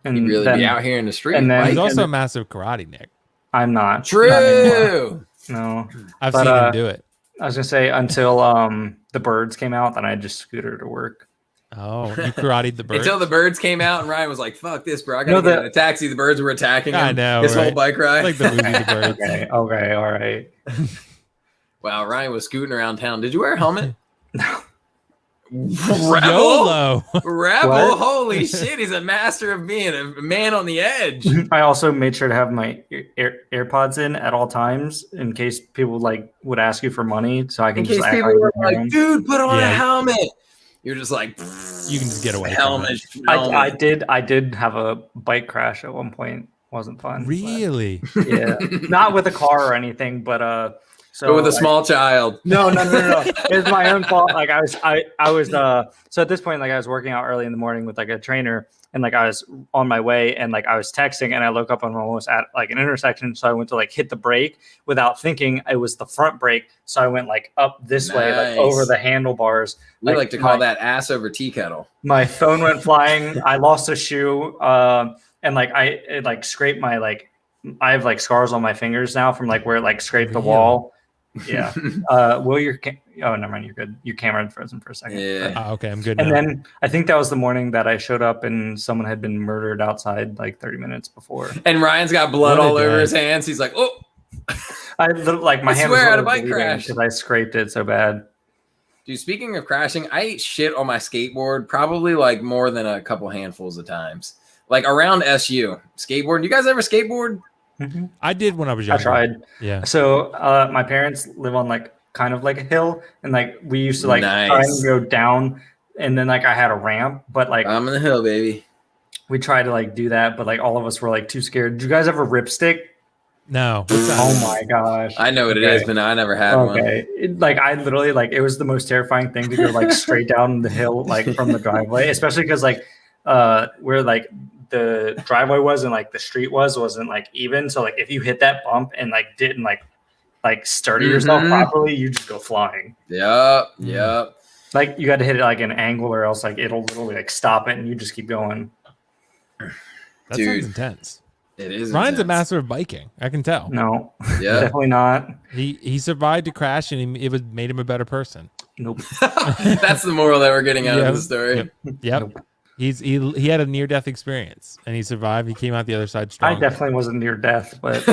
And You really then, be out here in the street. and then- biking. He's also a master of karate, Nick. I'm not. True. Not anymore. No. I've But, seen him do it. I was gonna say until the birds came out, then I just scooter to work. Oh, you karate'd the bird. Until the birds came out and Ryan was like, fuck this, bro. I gotta No, get the- in a taxi. The birds were attacking him. I know, This whole right? bike ride. Like the movie The Birds. Okay, all right. Wow, Ryan was scooting around town. Did you wear a helmet? No. Rebel. YOLO. Rebel. What? Holy shit. He's a master of being a man on the edge. I also made sure to have my AirPods in at all times in case people like would ask you for money, so I can In just case act people like were I like, am. dude, put on a Yeah. helmet. You're just like, You can just get away from helmet. I did have a bike crash at one point. Wasn't fun. but- Really? Yeah. Not with a car or anything, but so But with a like- small child. No. It was my own fault. Like I was so at this point, like I was working out early in the morning with like a trainer, and like I was on my way, and like I was texting, and I look up and I'm almost at like an intersection, so I went to like hit the brake without thinking it was the front brake, so I went like up this way, like Nice. over the handlebars. We like to call my- that ass over tea kettle. My phone went flying. I lost a shoe, and like it like scraped my like. I have like scars on my fingers now from like where it like scraped the Really? wall. Yeah. Will your oh never mind, you're good. Your camera had frozen for a second. Yeah. Oh, okay, I'm good And now. then I think that was the morning that I showed up and someone had been murdered outside like 30 minutes before. And Ryan's got blood What a all over day. his hands. He's like, oh, Like my I hand swear I had a was bike bleeding crash. because I scraped it so bad. dude, speaking of crashing, I ate shit on my skateboard probably like more than a couple handfuls of times. Like around SU skateboard. You guys ever skateboard? I did when I was I younger. tried. Yeah. So my parents live on like kind of like a hill, and like we used to like try Nice. and go down, and then like I had a ramp, but like I'm in the hill, baby. we tried to like do that, but like all of us were like too scared. Did you guys ever ripstick? No. What's that? Oh my gosh. I know what it Okay. is, but I never had one. Okay. Like I literally like it was the most terrifying thing to go like straight down the hill like from the driveway, especially because like where like the driveway was and like the street wasn't like even. So like if you hit that bump and like didn't like sturdy yourself Mhm. properly, you just go flying. Yep. Mm. Yep. Like you got to hit it like an angle or else like it'll literally like stop it and you just keep going. That Dude. sounds intense. It is. Ryan's a intense. master of biking. I can tell. No, Yeah. definitely not. He survived a crash and it made him a better person. Nope. That's the moral that we're getting out Yeah. of the story. Yep. Nope. He had a near death experience and he survived. He came out the other side I strong. definitely wasn't near death, but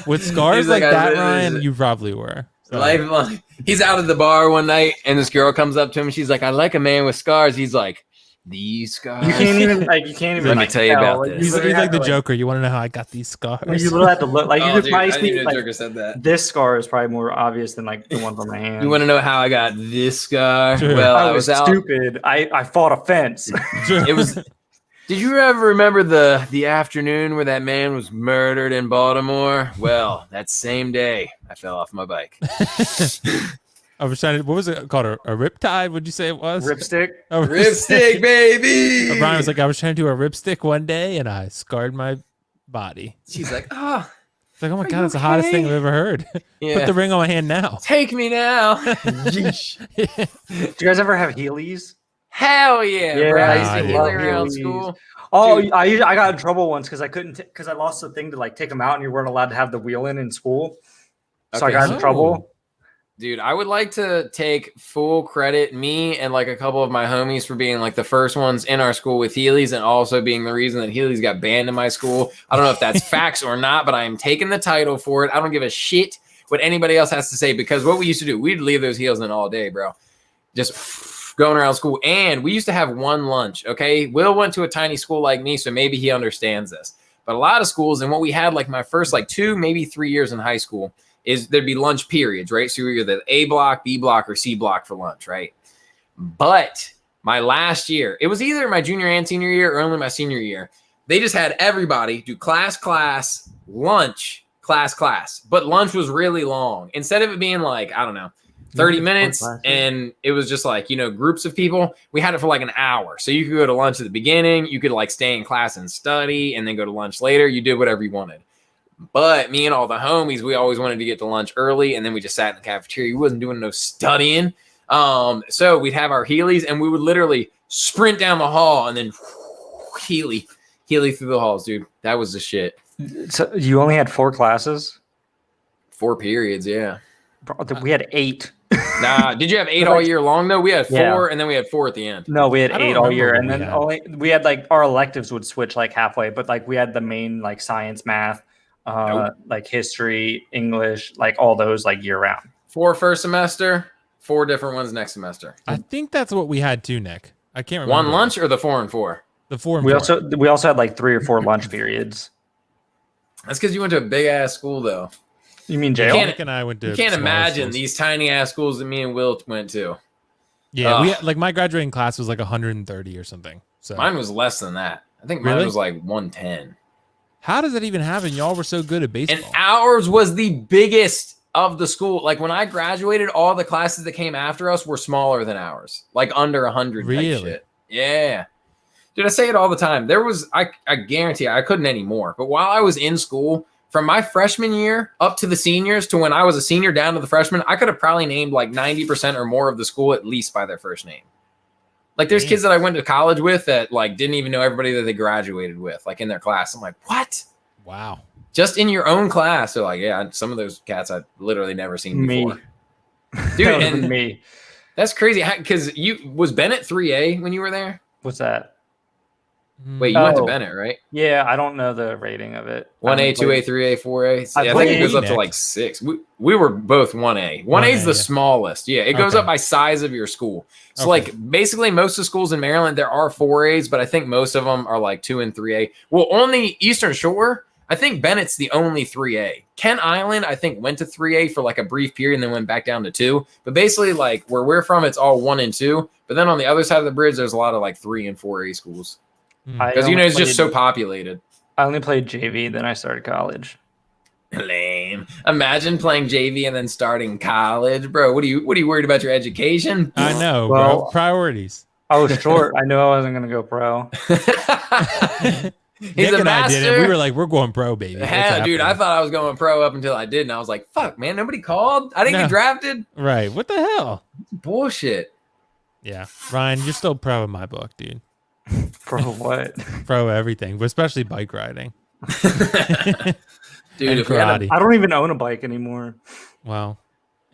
With scars He's like I that, really- Ryan, you probably were. So, Life, he's out at the bar one night, and this girl comes up to him. She's like, "I like a man with scars." He's like, "These scars." you can't even Let me like, tell you tell. about Like, this. you he's literally like have the to, Joker. You want to know how I got these scars? You literally have to look like you Oh, could dude, probably I didn't see even know like Joker said that. this scar is probably more obvious than like the ones on my hand. You want to know how I got this scar? Sure. Well, I I was was out. stupid. I fought a fence. It was. Did you ever remember the afternoon where that man was murdered in Baltimore? Well, that same day, I fell off my bike. I was trying to. What was it called? A riptide? Would you say it was? Ripstick. A Ripstick, baby. Brian was like, I was trying to do a ripstick one day and I scarred my body. She's like, oh, It's like, oh my Are god, you that's the hottest thing I've okay? ever heard. yeah. Put the ring on my hand now. Take me now. Do you guys ever have Heelys? Hell yeah, Yeah, bro. I I used to do. heel around Heelys. school. Oh, Dude. I got in trouble once because I couldn't because I lost the thing to like take them out and you weren't allowed to have the wheel in school. So I Okay, got in so- trouble. Dude, I would like to take full credit, me and like a couple of my homies, for being like the first ones in our school with Heelys, and also being the reason that Heelys got banned in my school. I don't know if that's facts or not, but I am taking the title for it. I don't give a shit what anybody else has to say, because what we used to do, we'd leave those heels in all day, bro. Just going around school. And we used to have one lunch, okay? Will went to a tiny school like me, so maybe he understands this. But a lot of schools, and what we had like my first like 2, maybe 3 years in high school, is there'd be lunch periods, right? So you're either A block, B block, or C block for lunch, right? But my last year, it was either my junior and senior year or only my senior year. They just had everybody do class, lunch, class. But lunch was really long. Instead of it being like, I don't know, 30 minutes, and it was just like, groups of people, we had it for like an hour. So you could go to lunch at the beginning, you could like stay in class and study, and then go to lunch later. You did whatever you wanted. But me and all the homies, we always wanted to get to lunch early, and then we just sat in the cafeteria. We wasn't doing no studying. So we'd have our Heelys, and we would literally sprint down the hall and then Heely through the halls, dude. That was the shit. So you only had 4 classes? 4 periods, yeah. Bro, we had 8. Nah, did you have 8 all year long? No, we had 4, Yeah. and then we had 4 at the end. No, we had I don't 8 all remember year, what and we then had. we had like our electives would switch like halfway, but like we had the main like science, math, like history, English, like all those like year round. 4 first semester, 4 different ones next semester. I think that's what we had too, Nick. I can't remember. 1 lunch or the 4 and 4? The 4 and We 4. also had like 3 or 4 lunch periods. That's because you went to a big ass school, though. You mean jail? can't- Nick and I went to. You can't smaller imagine schools. these tiny ass schools that me and Will went to. Yeah, we Ugh. had, like my graduating class was like 130 or something. So Mine was less than that. I think mine Really? was like 110. how does that even happen? Y'all were so good at baseball. And ours was the biggest of the school. Like when I graduated, all the classes that came after us were smaller than ours, like under 100. Really? Type shit. Yeah. Dude, I say it all the time. There was, I guarantee I couldn't anymore. But while I was in school, from my freshman year up to the seniors to when I was a senior down to the freshman, I could have probably named like 90% or more of the school at least by their first name. Like there's Damn. kids that I went to college with that like didn't even know everybody that they graduated with, like in their class. I'm like, what? Wow. Just in your own class. They're like, yeah, some of those cats I've literally never seen Me. before. Dude, That was and me. that's crazy. Because was Bennett 3A when you were there? What's that? Wait, you went to Oh. Bennett, right? Yeah, I don't know the rating of it. 1A, I 2A, 3A, 4A. I I think it played goes up to Nick. like 6. We were both 1A. 1A is 1A, the yeah. smallest. Yeah, it goes Okay. up by size of your school. So Okay. like basically most of the schools in Maryland, there are 4As, but I think most of them are like 2 and 3A. Well, on the Eastern Shore, I think Bennett's the only 3A. Kent Island, I think, went to 3A for like a brief period and then went back down to 2. But basically, like where we're from, it's all 1 and 2. But then on the other side of the bridge, there's a lot of like 3 and 4A schools. I Because, only it's just so played- populated. I only played JV, then I started college. Lame. Imagine playing JV and then starting college, bro. What are you worried about your education? I know, Well- bro. Priorities. I was short. I knew I wasn't gonna go pro. Nick a and I did it. master. We were like, we're going pro, baby. What's Hell, dude, I happening? thought I was going pro up until I did, and I was like, "Fuck, man, nobody called. I didn't No. get drafted. Right. What the hell? Bullshit." Yeah. Ryan, you're still pro in my book, dude. Pro what? Pro everything, but especially bike riding. Dude, And if we had karate. I don't even own a bike anymore. Wow.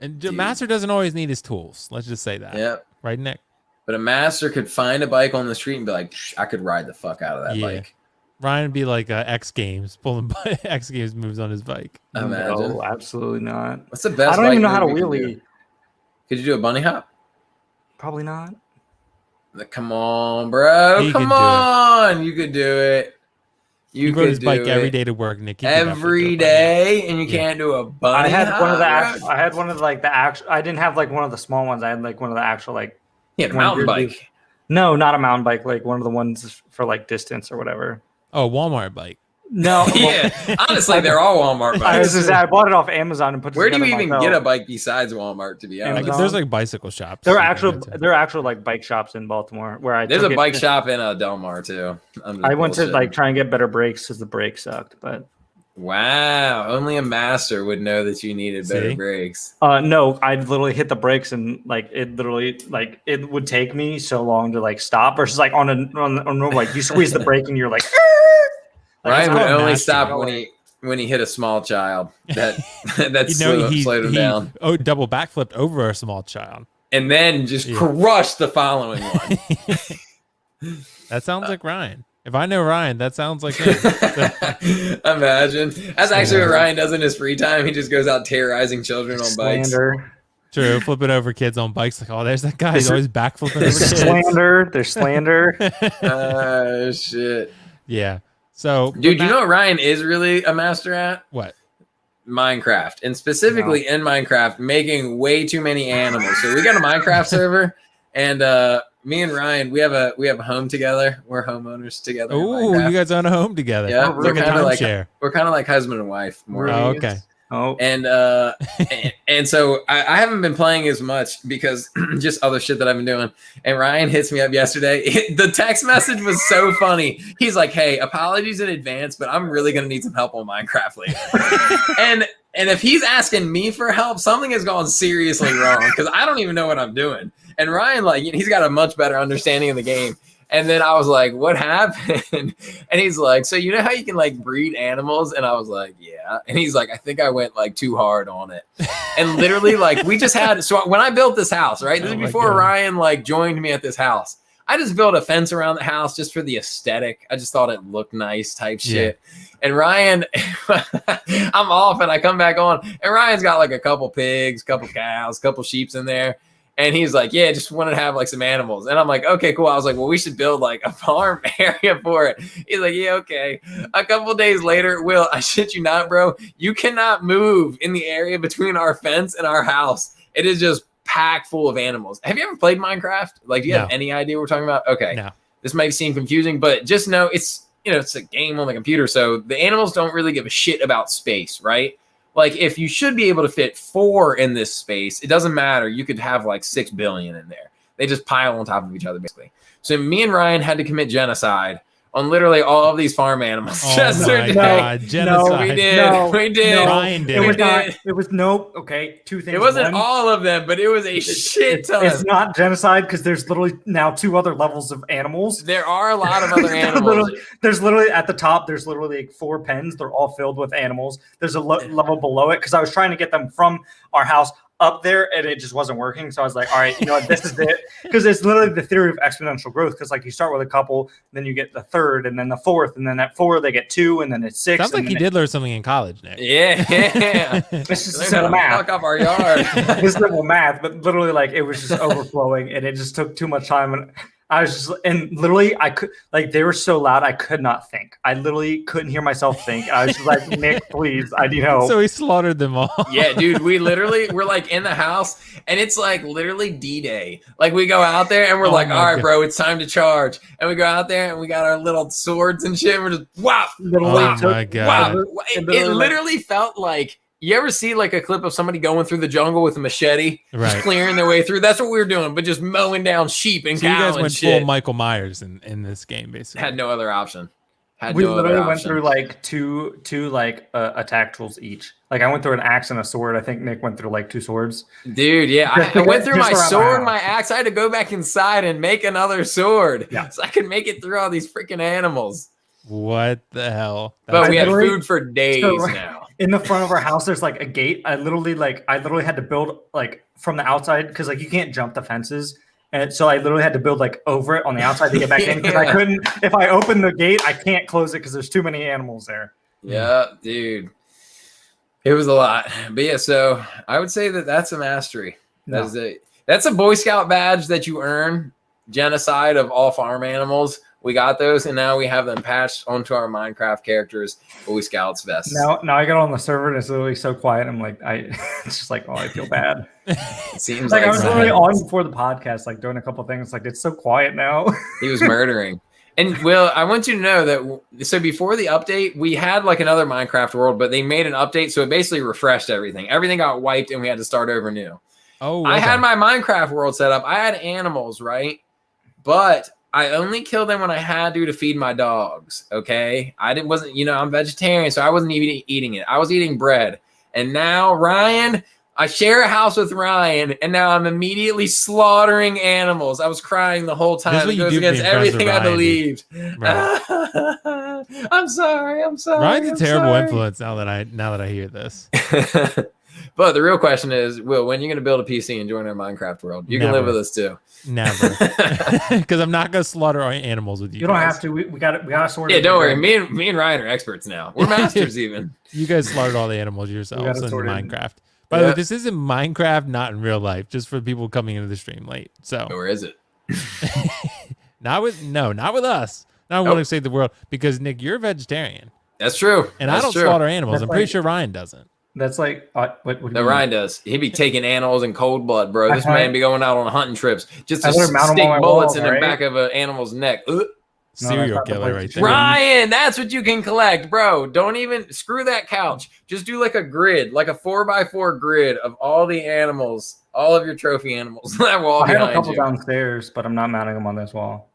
And Dude. Master doesn't always need his tools. Let's just say that. yep. Right, Nick? But a master could find a bike on the street and be like, "Psh, I could ride the fuck out of that Yeah. bike." Ryan would be like X Games, pulling X Games moves on his bike. Imagine. No, absolutely not. What's the best? I don't even bike know how to move you could wheelie. do? Could you do a bunny hop? Probably not. Come on, bro. He could Come do it. on. You could do it. You You rode could his do bike it every day to work, Nick. He could definitely every do it by day, and you Yeah. can't do a bunny I had one of the hop, bro? I had one of like the actual. I didn't have like one of the small ones. I had like one of the actual like. He had a one mountain you're- bike. No, not a mountain bike. Like one of the ones for like distance or whatever. now. Oh, Walmart bike. No. well, Yeah, honestly, they're all Walmart I was bikes. just, I bought it off Amazon and put it Where do you together even myself. get a bike besides Walmart? To be honest, Amazon. There's like bicycle shops. There are you can actual go to. there are actual like bike shops in Baltimore where I there's took a it- bike shop in Del Mar too. I'm just I went to bullshitting. like try and get better brakes because the brakes sucked. But Wow, only a master would know that you needed better See? brakes. no, I literally hit the brakes and like it literally like it would take me so long to like stop versus like on a normal like you squeeze the brake and you're like. Ryan how would a only master stop going. when he hit a small child. That that You know, slowed him down, double backflipped over a small child. and then just Yeah. crushed the following one. That sounds like Ryan. If I know Ryan, that sounds like him. Imagine. That's actually what Ryan does in his free time. He just goes out terrorizing children on bikes. Slander. True, flipping over kids on bikes. Like, oh, there's that guy. He's always backflipping over There's kids. slander. There's slander. Oh shit. Yeah. So, Dude, you know what Ryan is really a master at? what? Minecraft. And specifically in Minecraft, making way too many animals. So we got a Minecraft server, and me and Ryan, we have a home together. We're homeowners together. in Oh, Minecraft. you guys own a home together. Yeah, Oh, Like a really? timeshare. We're kind of like husband and wife. More. Oh, okay. Oh, And so I haven't been playing as much because just other shit that I've been doing. And Ryan hits me up yesterday. The text message was so funny. He's like, "Hey, apologies in advance, but I'm really gonna need some help on Minecraft later." and if he's asking me for help, something has gone seriously wrong because I don't even know what I'm doing. And Ryan, like, he's got a much better understanding of the game. And then I was like, "What happened?" And he's like, "So you know how you can like breed animals?" And I was like, "Yeah." And he's like, "I think I went like too hard on it." And literally, like, we just had, so when I built this house, right? This Oh is my before God. Ryan like joined me at this house. I just built a fence around the house just for the aesthetic. I just thought it looked nice type shit. And Ryan, I'm off and I come back on, and Ryan's got like a couple pigs, couple cows, couple sheeps in there. And he's like, "Yeah, just want to have like some animals." And I'm like, "Okay, cool." I was like, "Well, we should build like a farm area for it." He's like, "Yeah, okay." A couple days later, Will, I shit you not, bro, you cannot move in the area between our fence and our house. It is just packed full of animals. Have you ever played Minecraft? Like, do you have No. any idea what we're talking about? Okay. No. This might seem confusing, but just know it's, it's a game on the computer. So the animals don't really give a shit about space, right? Like, if you should be able to fit 4 in this space, it doesn't matter. You could have like 6 billion in there. They just pile on top of each other, basically. So me and Ryan had to commit genocide on literally all of these farm animals. Oh Just my today. God, genocide. We did. No, we did. Ryan did it was it. not. It was nope. Okay, two things. It wasn't One, all of them, but it was a shit ton. It's not genocide because there's literally now 2 other levels of animals. There are a lot of other animals. There's literally at the top. There's literally like 4 pens. They're all filled with animals. There's a level below it because I was trying to get them from our house up there and it just wasn't working. So I was like, all right, you know what, this is it. Because it's literally the theory of exponential growth. Because like you start with a couple, then you get the 3rd, and then the 4th, and then at 4 they get 2, and then it's 6. Sounds like he did learn something in college, Nick. Yeah. It's just They're simple gonna math. fuck up our yard. It's simple math, but literally like it was just overflowing and it just took too much time. And I was just, and literally I could, like, they were so loud I could not think. I literally couldn't hear myself think. I was just like, "Nick, please, I need help." So he slaughtered them all. Yeah, dude, we're like in the house and it's like literally D-Day. Like we go out there and we're Oh like, my "All right, God. bro, it's time to charge." And we go out there and we got our little swords and shit. And we're just wow. Literally Oh took- my God. Wow. It literally felt like, you ever see like a clip of somebody going through the jungle with a machete, Right. just clearing their way through? That's what we were doing, but just mowing down sheep and So you cows guys and went shit. full Michael Myers in this game, basically. Had no other option. We literally went through like two like attack tools each. Like I went through an axe and a sword. I think Nick went through like 2 swords. Dude, yeah, I went through Just my around my sword, house. my axe. I had to go back inside and make another sword, Yeah. so I could make it through all these freaking animals. What the hell? But I we had literally- food for days So- now. In the front of our house, there's like a gate. I literally had to build like from the outside because like you can't jump the fences. And so I literally had to build like over it on the outside to get back in because I Yeah. couldn't. If I open the gate, I can't close it because there's too many animals there. Yeah, dude, it was a lot. But yeah, so I would say that that's a mastery. No. That's a Boy Scout badge that you earn. Genocide of all farm animals. We got those, and now we have them patched onto our Minecraft characters. Boy Scouts vests. Now I got on the server and it's literally so quiet. I'm like, it's just like, oh, I feel bad. It seems Like I was something. literally on before the podcast, like doing a couple things. Like it's so quiet now. He was murdering. And Will, I want you to know that so before the update, we had like another Minecraft world, but they made an update, so it basically refreshed everything. Everything got wiped, and we had to start over new. Oh, I okay. had my Minecraft world set up. I had animals, right? But I only killed them when I had to feed my dogs. Okay, wasn't I'm vegetarian, so I wasn't even eating it. I was eating bread. And now Ryan, I share a house with Ryan, and now I'm immediately slaughtering animals. I was crying the whole time. what It you goes do to be against impressed with everything I Ryan, believed. Right. I'm sorry. Ryan's a I'm terrible sorry. influence now that I hear this. But the real question is, Will, when are you going to build a PC and join our Minecraft world? You can live Never. with us too. Never, because I'm not gonna slaughter our animals with you. You don't guys. have to. We got it. We got to sort. Yeah, don't worry. Me and Ryan are experts now. We're masters even. You guys slaughtered all the animals yourselves gotta in sort it. Minecraft. By the way, Yeah. this isn't Minecraft, not in real life, just for people coming into the stream late. So Or is it? not with us. Now I want Nope. to save the world because Nick, you're a vegetarian, That's true. and That's I don't true. slaughter animals. That's I'm pretty like- sure Ryan doesn't. That's like what do you No, mean? Ryan does. He'd be taking animals in cold blood, bro. I This hunt- man be going out on hunting trips just I to let her mount 'em stick on my bullets wall, in the right? back of an animal's neck. Ugh. Serial not the killer place right to there. Right. Ryan, that's what you can collect, bro. Don't even screw that couch. Just do like a grid, like a 4x4 grid of all the animals, all of your trophy animals. That wall I have a behind couple you. downstairs, but I'm not mounting them on this wall.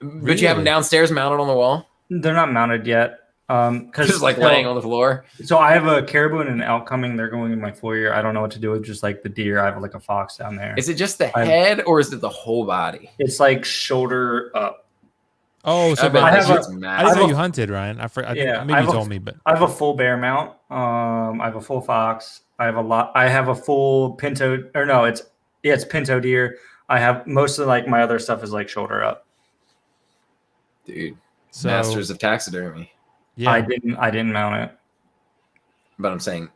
But you have them Really? downstairs mounted on the wall, They're not mounted yet. Because just like laying on the floor. So I have a caribou and an elk coming. They're going in my foyer. I don't know what to do with just like the deer. I have like a fox down there. Is it just the I've- head or is it the whole body? It's like shoulder up. Oh, so I bet I that have a- shit's I didn't massive. know have you a- hunted, Ryan. Yeah, Maybe I you have a- told me, but I have a full bear mount. I have a full fox. I have a full pinto, or no, it's pinto deer. I have most of like my other stuff is like shoulder up. Dude, so masters of taxidermy. yeah, I didn't mount it. But I'm saying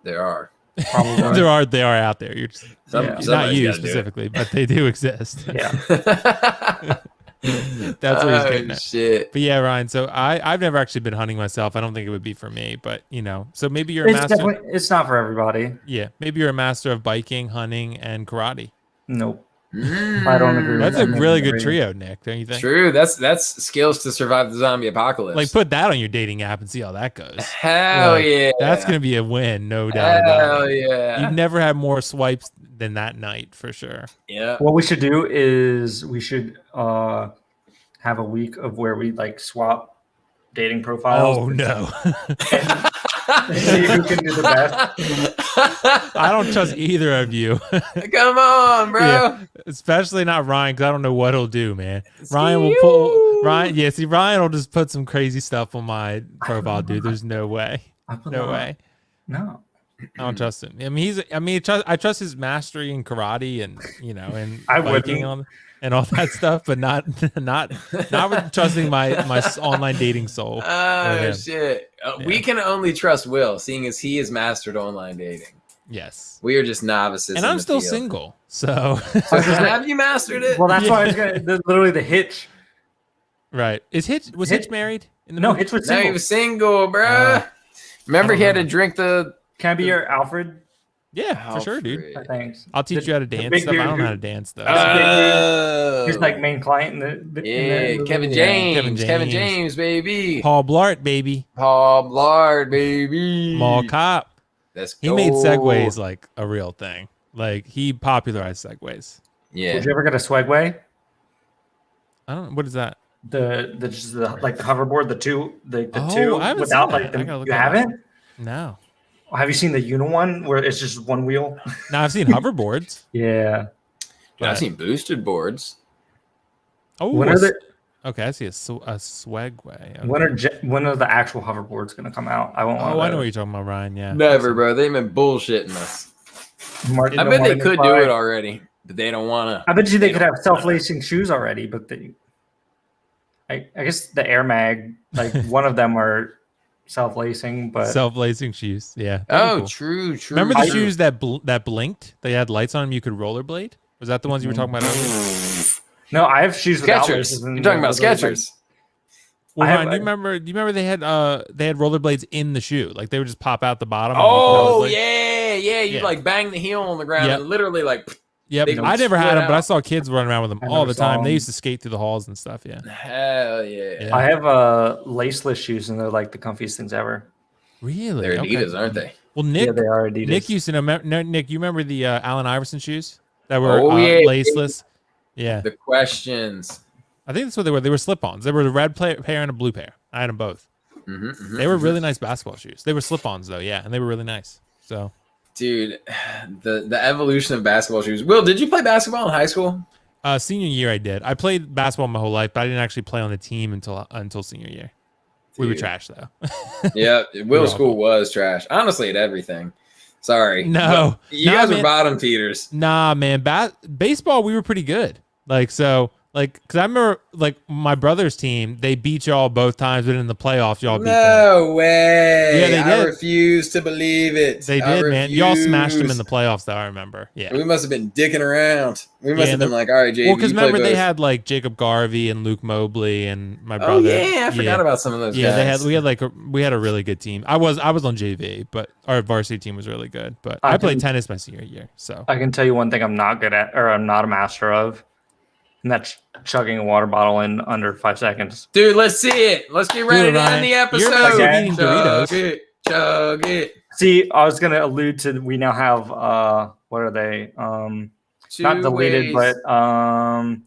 there are. Probably. they are out there. You're just, Some- Yeah. not somebody's you gotta do it. specifically, but they do exist. Yeah. That's what he's getting Oh, at. shit. But yeah, Ryan. So I've never actually been hunting myself. I don't think it would be for me. But so maybe you're a It's master. definitely it's not for everybody. Yeah, maybe you're a master of biking, hunting, and karate. Nope. I don't agree with That's a that. really good trio, Nick. Don't you think? True. That's skills to survive the zombie apocalypse. Like put that on your dating app and see how that goes. Hell Like, yeah. That's gonna be a win, no doubt about Hell it. yeah. You've never had more swipes than that night for sure. Yeah. What we should do is we should have a week of where we like swap dating profiles. Oh no. See who can do the best. I don't trust either of you. Come on, bro. Yeah. Especially not Ryan, because I don't know what he'll do, man. Ryan will pull Ryan. Yeah, see, Ryan will just put some crazy stuff on my profile, dude. There's no way. No way. No. I don't trust him. I mean, I trust his mastery in karate and and I biking wouldn't. and all that stuff, but not with trusting my online dating soul. with Oh him. shit. Yeah. We can only trust Will, seeing as he has mastered online dating. Yes, We are just novices. and in I'm the still field. single, so So have you mastered it? Well, that's why I was gonna. Literally, the Hitch. right. Was Hitch married? In the No, movie? Hitch was No, single. he was single, bruh. Remember, I don't he had to know. drink the. Can I be your Alfred? Yeah, for sure, dude. Alfred. Thanks. I'll teach you how to dance big stuff. I dude don't know who- how to dance though. Oh. He's like main client in the Yeah, movie. Kevin Yeah. James. Kevin James. James, baby. Paul Blart, baby, Paul Blart, baby. mall cop. Let's He go. made segways like a real thing. Like he popularized segways. Yeah. Did you ever get a Swagway? I don't. What is that? Just the like the hoverboard, the two Oh, two I haven't without seen like that. I the, gotta look you that up. haven't? No. Have you seen the Uno one where it's just one wheel? Now I've seen hoverboards. Yeah. Dude, I've seen boosted boards. Oh, When are the okay. I see a swagway. Okay. when are the actual hoverboards gonna come out? I won't. Oh, I know what you're talking about, Ryan. Yeah. Never, bro. They've been bullshitting us. I bet they could do it already, but they don't want to. I bet you they They could don't have self-lacing shoes already, but I guess the Air Mag, like one of them are self-lacing, but Self-lacing shoes. Yeah. that'd be Oh, cool. true. Remember the true. shoes that blinked? They had lights on them. You could rollerblade. Was that the ones you were talking about earlier? no, I have shoes without Skechers. laces. You're talking about Skechers. Well, I have- Ryan, do you remember they had rollerblades in the shoe? Like they would just pop out the bottom. Oh and you could rollerblade. yeah. You Yeah. like bang the heel on the ground Yep. and literally like. Yep. They I never had split them, but I out. saw kids running around with them I all never the saw time. They them. used to skate through the halls and stuff. Yeah. Hell yeah. Yeah. I have laceless shoes, and they're like the comfiest things ever. Really? They're Okay. Adidas, aren't they? Well, Nick, Yeah, they are Adidas. Nick used to know. Nick, you remember the Allen Iverson shoes that were Oh, yeah. laceless? Yeah, The questions. I think that's what they were. They were slip-ons. They were the red pair and a blue pair. I had them both. They were really nice basketball shoes. They were slip-ons though, yeah, and they were really nice. So, Dude, the evolution of basketball shoes. Will, did you play basketball in high school? senior year I did. I played basketball my whole life, but I didn't actually play on the team until senior year. We were Dude. trash though. Yeah, Will's awful. school was trash. Honestly, at everything. Sorry. No. But you Nah, guys man. were bottom feeders. Nah, man. Baseball, we were pretty good. Because I remember, like, my brother's team, they beat y'all both times, but in the playoffs, y'all beat them. No way. Yeah, they I did. refuse to believe it. They I did, man. Y'all smashed them in refuse. the playoffs, though. I remember. Yeah. We must have been dicking around. We must Yeah, have been like, all right, JV, Well, because you play remember they both. had like Jacob Garvey and Luke Mobley and my Oh brother. yeah, I forgot about some of those Yeah, guys. we had a really good team. I was on JV, but our varsity team was really good. But I played tennis my senior year, so I can tell you one thing I'm not good at, or I'm not a master of, and that's chugging a water bottle in under 5 seconds. Dude, let's see it. Let's get ready to end the episode. You're master of Okay. eating Chug Doritos. it, chug it. See, I was gonna allude to we now have what are they? Not deleted, ways. but I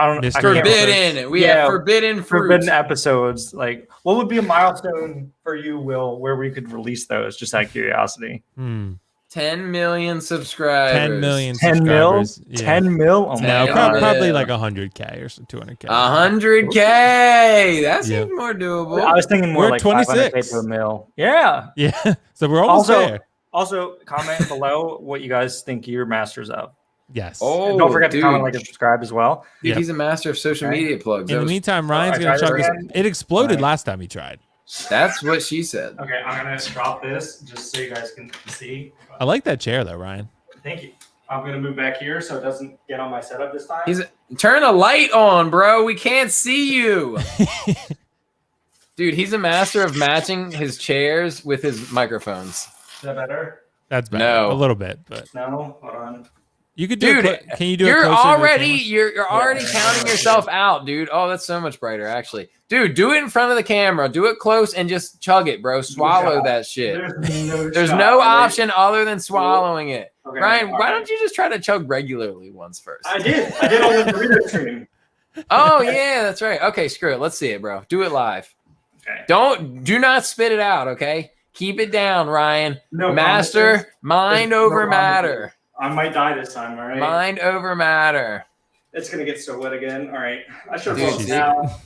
don't. Mr. I can't remember. Forbidden. We have forbidden fruit. Forbidden episodes. Like, what would be a milestone for you, Will, where we could release those? Just out of curiosity. 10 million subscribers. 10 million 10 mil. subscribers. Yeah. 10 mil. Oh No, my god. probably like 100K or 200K. 100K. That seems Yeah. more doable. I was thinking more We're like 26. 500K to a mil. Yeah. Yeah, so we're almost there. Also, comment below what you guys think you're masters of. Yes. Oh, And don't forget dude. to comment, like, and subscribe as well. Dude, Yep. he's a master of social Okay. media plugs. In the meantime, Ryan's I gonna tried chug it his. again. It exploded Alright. last time he tried. That's what she said. Okay, I'm gonna drop this just so you guys can see. I like that chair though, Ryan. Thank you. I'm gonna move back here so it doesn't get on my setup this time. Turn a light on, bro. We can't see you. Dude, he's a master of matching his chairs with his microphones. Is that better? That's better. No. A little bit, but No, hold on. you could do. Dude, Can you do it? You're closer to the already camera? you're already counting yourself out, dude. Oh, that's so much brighter, actually. Dude, do it in front of the camera. Do it close and just chug it, bro. Swallow shot. that shit. There's There's no option other than swallowing it. Okay, Ryan, all why right. don't you just try to chug regularly once first? I did on the burrito stream. Oh yeah, that's right. Okay, screw it. Let's see it, bro. Do it live. Okay. Do not spit it out, okay? Keep it down, Ryan. No Master, promises. mind No over promises. matter. I might die this time, all right? Mind over matter. It's gonna get so wet again. All right. I should Dude, have see? now.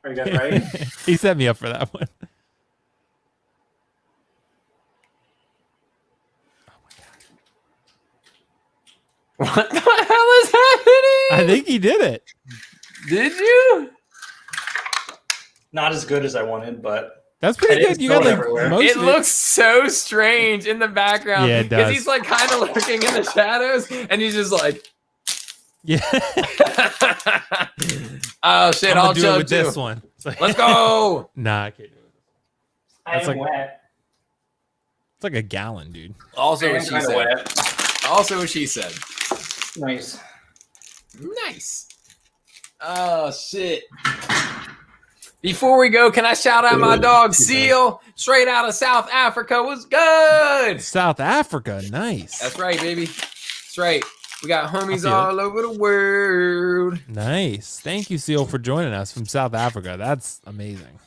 Are you guys ready? He set me up for that one. What the hell is happening? I think he did it. Did you? Not as good as I wanted, but That's pretty It good. is You got like everywhere. most It of looks so strange in the background. Yeah, it Because does. he's like kind of lurking in the shadows, and he's just like, Yeah. oh shit, I'm I'll gonna do it chug with too. this one. It's like- Let's go. Nah, I can't do it. I That's am like- wet. It's like a gallon, dude. Also I am what she kinda said. wet. Also what she said. Nice. Nice. Oh shit. Before we go, can I shout out my dog Seal, straight out of South Africa? Was good. South Africa, nice. That's right, baby. That's right. We got homies feel all over the world. Nice. Thank you, Seal, for joining us from South Africa. That's amazing.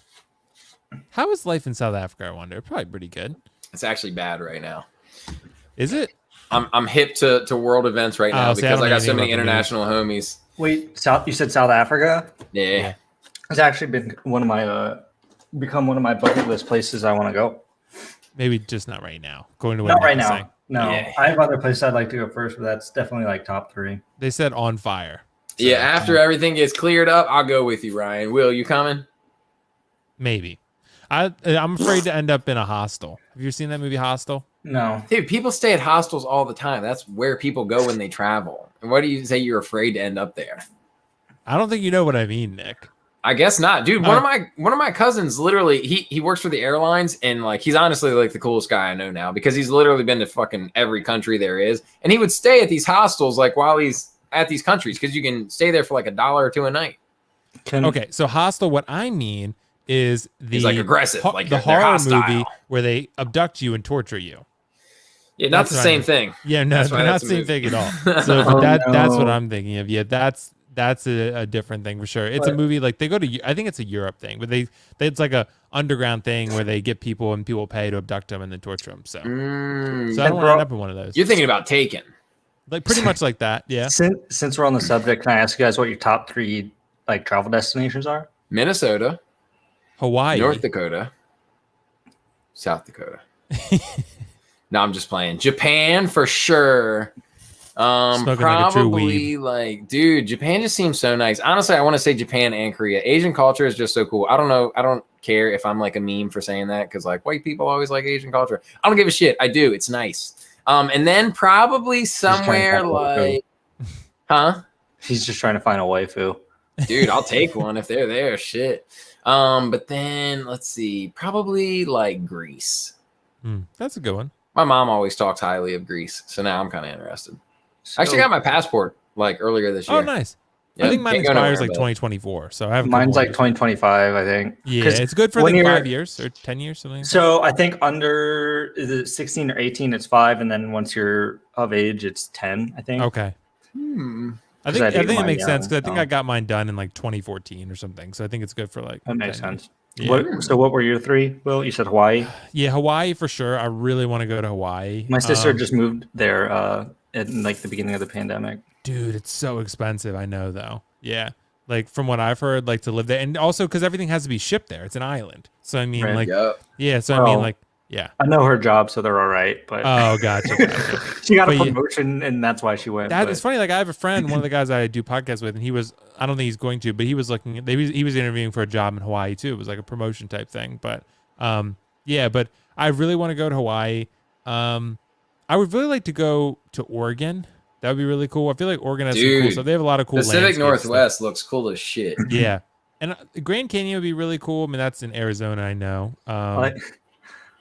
How is life in South Africa, I wonder? Probably pretty good. It's actually bad right now. Is it? I'm hip to world events right now Oh, see, I because don't I know got so anything many about the international homies. Wait, you said South Africa? Yeah. It's actually been one of my become one of my bucket list places I want to go. Maybe just not right now. Going to what Not Nick right was now. saying. No, Yeah. I have other places I'd like to go first, but that's definitely like top 3. They said on fire. So, Yeah, after everything gets cleared up, I'll go with you, Ryan. Will, you coming? Maybe. I'm afraid to end up in a hostel. Have you seen that movie Hostel? No, Dude, people stay at hostels all the time. That's where people go when they travel. And what do you say you're afraid to end up there? I don't think you know what I mean, Nick. I guess not, dude. One of my cousins literally he works for the airlines, and like he's honestly like the coolest guy I know now because he's literally been to fucking every country there is, and he would stay at these hostels like while he's at these countries because you can stay there for like $1 or $2 a night. Okay, so Hostel, what I mean is He's like aggressive, like the they're horror hostile. movie where they abduct you and torture you. Yeah, not That's the what I same mean. thing. Yeah, no, That's why they're not that's the a same movie. thing at all. So Oh, that's what no. I'm thinking of. Yeah, that's a different thing for sure. It's a But- movie like they go to. I think it's a Europe thing, but it's like a underground thing where they get people and people pay to abduct them and then torture them. So, Mm, so I don't want to end up in one of those. you're thinking about Taken. Like pretty much like that. Yeah. Since we're on the subject, can I ask you guys what your top 3 like travel destinations are? Minnesota, Hawaii. North Dakota, South Dakota. No, I'm just playing. Japan for sure. Smoking like a true Probably like, dude, Japan just seems so nice. Honestly, I want to say Japan and Korea. Asian culture is just so cool. I don't know. I don't care if I'm like a meme for saying that because like white people always like Asian culture. I don't give a shit. I do. It's nice. And then probably somewhere like, huh? He's just trying to find a waifu. Dude, I'll take one if they're there. Shit. But then let's see, probably like Greece. That's a good one. My mom always talks highly of Greece, so now I'm kind of interested. So, I actually got my passport like earlier this year. Oh, nice. Yeah, I think mine can't go expires nowhere, like but- 2024. So I have a mine's couple like years. 2025, I think. Yeah, 'Cause it's good for when like you're- 5 years or 10 years, something. Like that. So I think under is it 16 or 18, it's 5, and then once you're of age, it's 10. I think. Okay. I 'Cause think I I did think it mine makes sense because I young, think so. I got mine done in like 2014 or something. So I think it's good for like That makes 10 years. sense. Yeah. So what were your 3? Will, you said Hawaii. Yeah, Hawaii for sure. I really want to go to Hawaii. My sister just moved there in like the beginning of the pandemic. Dude, it's so expensive. I know though. Yeah. Like from what I've heard, like to live there, and also because everything has to be shipped there. It's an island. So I mean, Right. like, Yep. yeah. So I mean, Well, like, yeah. I know her job, so they're all right. But Oh, gotcha. she got a But yeah. promotion, and that's why she went. That but- is funny. Like I have a friend, one of the guys I do podcasts with, and he was, I don't think he's going to, but he was looking, he was interviewing for a job in Hawaii too. It was like a promotion type thing. But yeah, but I really want to go to Hawaii. I would really like to go to Oregon. That would be really cool. I feel like Oregon has some cool Dude, stuff. They have a lot of cool Pacific landscapes. Northwest looks cool as shit. Yeah. And Grand Canyon would be really cool. I mean, that's in Arizona, I know.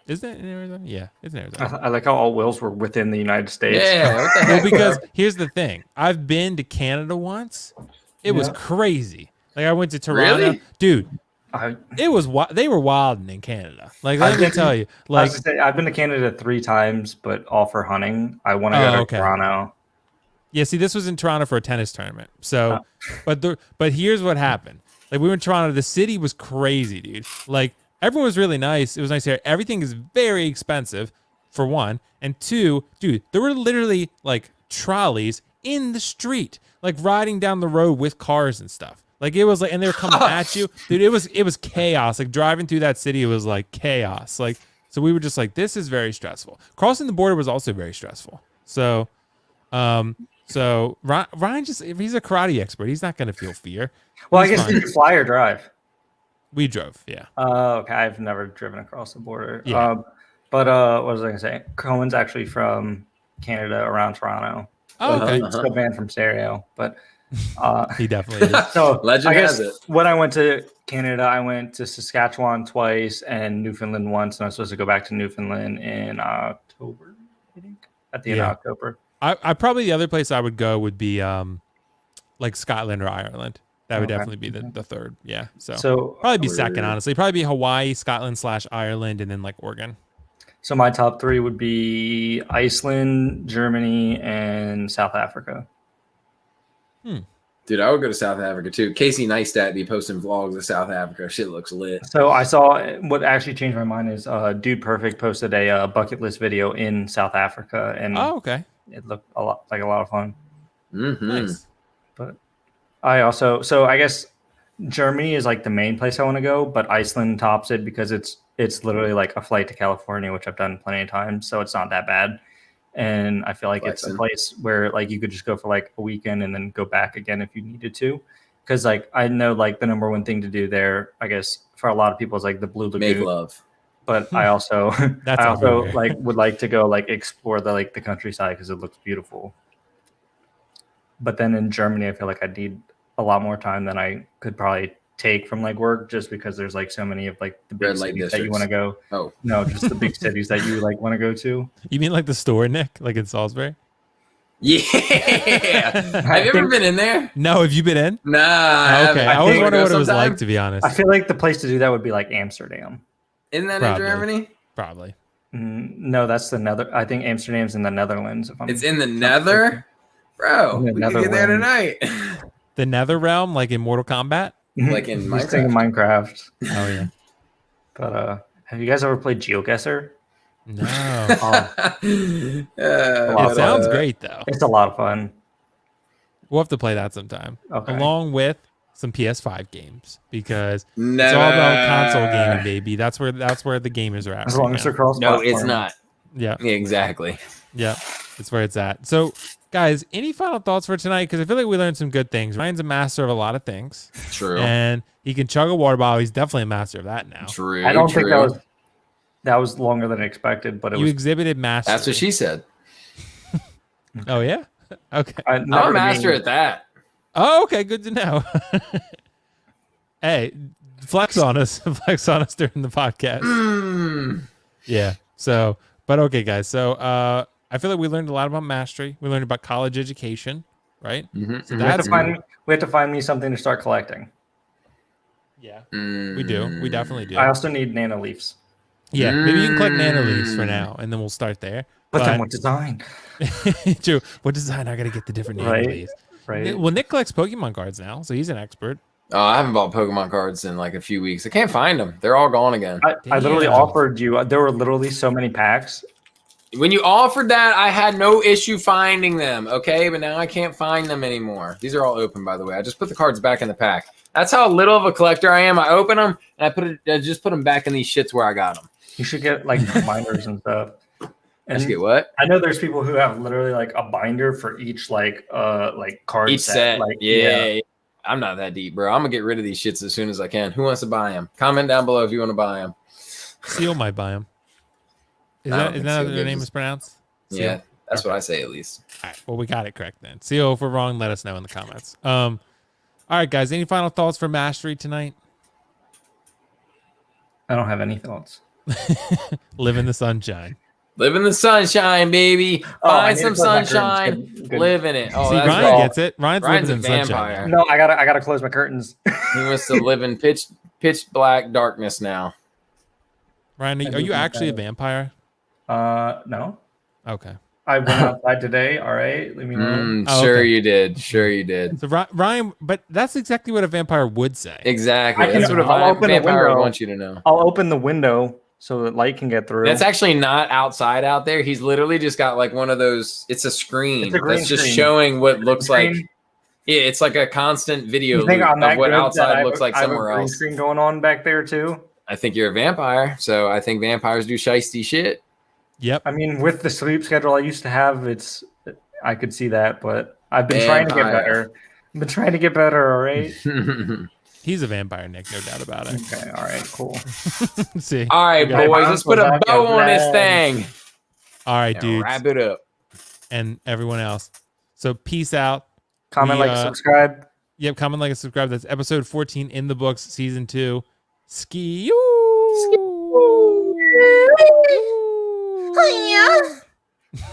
Is that in Arizona? Yeah, it's in Arizona. I like how all wills were within the United States. Yeah, what the Well, heck? because here's the thing. I've been to Canada once. It was Yeah. crazy. Like I went to Toronto. Really? Dude, I, it was they were wilding in Canada. Like let I've me been- tell you. I Like was gonna say, I've been to Canada 3 times, but all for hunting. I want to go to okay. Toronto. yeah, see, this was in Toronto for a tennis tournament. So, but here's what happened. Like we were in Toronto. The city was crazy, dude. Like everyone was really nice. It was nice here. Everything is very expensive, for one, and two, dude. There were literally like trolleys in the street, like riding down the road with cars and stuff. Like it was like, and they were coming at you, dude. It was chaos. Like driving through that city, it was like chaos. Like so, we were just like, this is very stressful. Crossing the border was also very stressful. So, so Ryan just he's a karate expert. He's not gonna feel fear. Well, He's I guess fine. did you fly or drive? We drove. Yeah. Okay, I've never driven across the border. Yeah. But what was I gonna say? Cohen's actually from Canada, around Toronto. Oh, okay. He's a band from Stereo, but He definitely is. so Legend I guess has it. when I went to Canada, I went to Saskatchewan twice and Newfoundland once, and I was supposed to go back to Newfoundland in October, I think, at the end of Yeah. October. I probably the other place I would go would be like Scotland or Ireland. That would Okay. definitely be the third. Yeah. So, So probably be second, Word. honestly. Probably be Hawaii, Scotland / Ireland, and then like Oregon. So my top 3 would be Iceland, Germany, and South Africa. Dude, I would go to South Africa too. Casey Neistat be posting vlogs of South Africa. Shit looks lit. So I saw what actually changed my mind is Dude Perfect posted a bucket list video in South Africa, and Oh, okay. it looked a lot of fun. Mm-hmm. Nice. But I guess Germany is like the main place I want to go, but Iceland tops it because it's literally like a flight to California, which I've done plenty of times, so it's not that bad. And I feel like it's a Flexing. place where like you could just go for like a weekend and then go back again if you needed to. Because like I know like the number one thing to do there, I guess for a lot of people is like the Blue Make Lagoon. love. But I also That's I also everywhere. like would like to go like explore the countryside because it looks beautiful. But then in Germany, I feel like I'd need a lot more time than I could probably take from like work, just because there's like so many of like the big Red light cities that you want to go. Oh, No, just the big cities that you like want to go to. You mean like the store, Nick? Like in Salisbury? yeah. Have you ever think- been in there? No, have you been in? Nah. I haven't. Okay. I I always think- wonder what it was sometime? like, to be honest. I feel like the place to do that would be like Amsterdam. Isn't that Probably. in Germany? Probably. No, that's the Nether. I think Amsterdam's in the Netherlands. If I'm It's in the Nether? Bro, In the we can get there Netherlands. tonight. The Nether Realm, like in Mortal Kombat? Like in Just thinking Minecraft. Oh, yeah. But have you guys ever played GeoGuessr? No. Oh, It sounds great, though. it's a lot of fun. We'll have to play that sometime. Okay. Along with some PS5 games, because No. it's all about console gaming, baby. That's where the gamers are at. As right long as now. they're cross. No, it's not. Yeah. Yeah, exactly. Yeah. It's where it's at. So, guys, any final thoughts for tonight? Because I feel like we learned some good things. Ryan's a master of a lot of things. True. And he can chug a water bottle. He's definitely a master of that now. True. I don't think true. that was longer than expected, but it You was. exhibited mastery. That's what she said. Oh, yeah? Okay. I'm a master at that. Oh, okay. Good to know. Hey, flex on us. Flex on us during the podcast. Yeah. So, but okay, guys. So, I feel like we learned a lot about mastery. We learned about college education, right? So We have, that's to find me something to start collecting. yeah. We do. We definitely do. I also need nano leaves. Yeah. Maybe you can collect nano leaves for now, and then we'll start there. But then what design? True. What design? I got to get the different nano Right. leaves. Right. Well, Nick collects Pokemon cards now, so he's an expert. Oh, I haven't bought Pokemon cards in like a few weeks. I can't find them. They're all gone again. I literally Damn. offered you. There were literally so many packs. When you offered that, I had no issue finding them. Okay, but now I can't find them anymore. These are all open, by the way. I just put the cards back in the pack. That's how little of a collector I am. I open them and I just put them back in these shits where I got them. You should get like binders and stuff. I should get what? I know there's people who have literally like a binder for each like card Each set. Like, Yeah. I'm not that deep, bro. I'm gonna get rid of these shits as soon as I can. Who wants to buy them? Comment down below if you want to buy them. Seal might buy him. Is I don't that think how Seal their name gives- is pronounced? Seal? Yeah, that's what I say at least. All right. Well, we got it correct then. Seal, if we're wrong, let us know in the comments. All right, guys. Any final thoughts for mastery tonight? I don't have any thoughts. Live in the sunshine. Live in the sunshine, baby. Oh, I Find need some to close my curtains. sunshine. Good. Live in it. Oh, See, that's Ryan right. gets it. Ryan's Ryan's living a in sunshine. vampire. No, I gotta close my curtains. He wants to live in pitch black darkness now. Ryan, I are you do actually a think vampire? No. Okay. I went outside today. All right, leave me alone. Oh, Sure okay. you did. Sure you did. So Ryan, but that's exactly what a vampire would say. Exactly. I can- That's what a I'll open a vampire window. wants you to know. I'll open the window so that light can get through. That's actually not outside out there. He's literally just got like one of those. It's a screen It's a green that's just screen. showing what looks like. Screen. Yeah, it's like a constant video You think loop I'm that of what good that outside looks like I have a somewhere green else. screen going on back there too. I think you're a vampire, so I think vampires do shiesty shit. Yep. I mean, with the sleep schedule I used to have, I could see that, but I've been trying to get Vampire. better. I've been trying to get better. All right. He's a vampire, Nick. No doubt about it. Okay. All right. Cool. See. All right, Okay. boys, let's put a bow on this thing. All right, And dudes, wrap it up. and everyone else. So peace out. Comment, We, like, subscribe. Yep. Comment, like, and subscribe. That's episode 14 in the books, season 2. Ski. Yeah.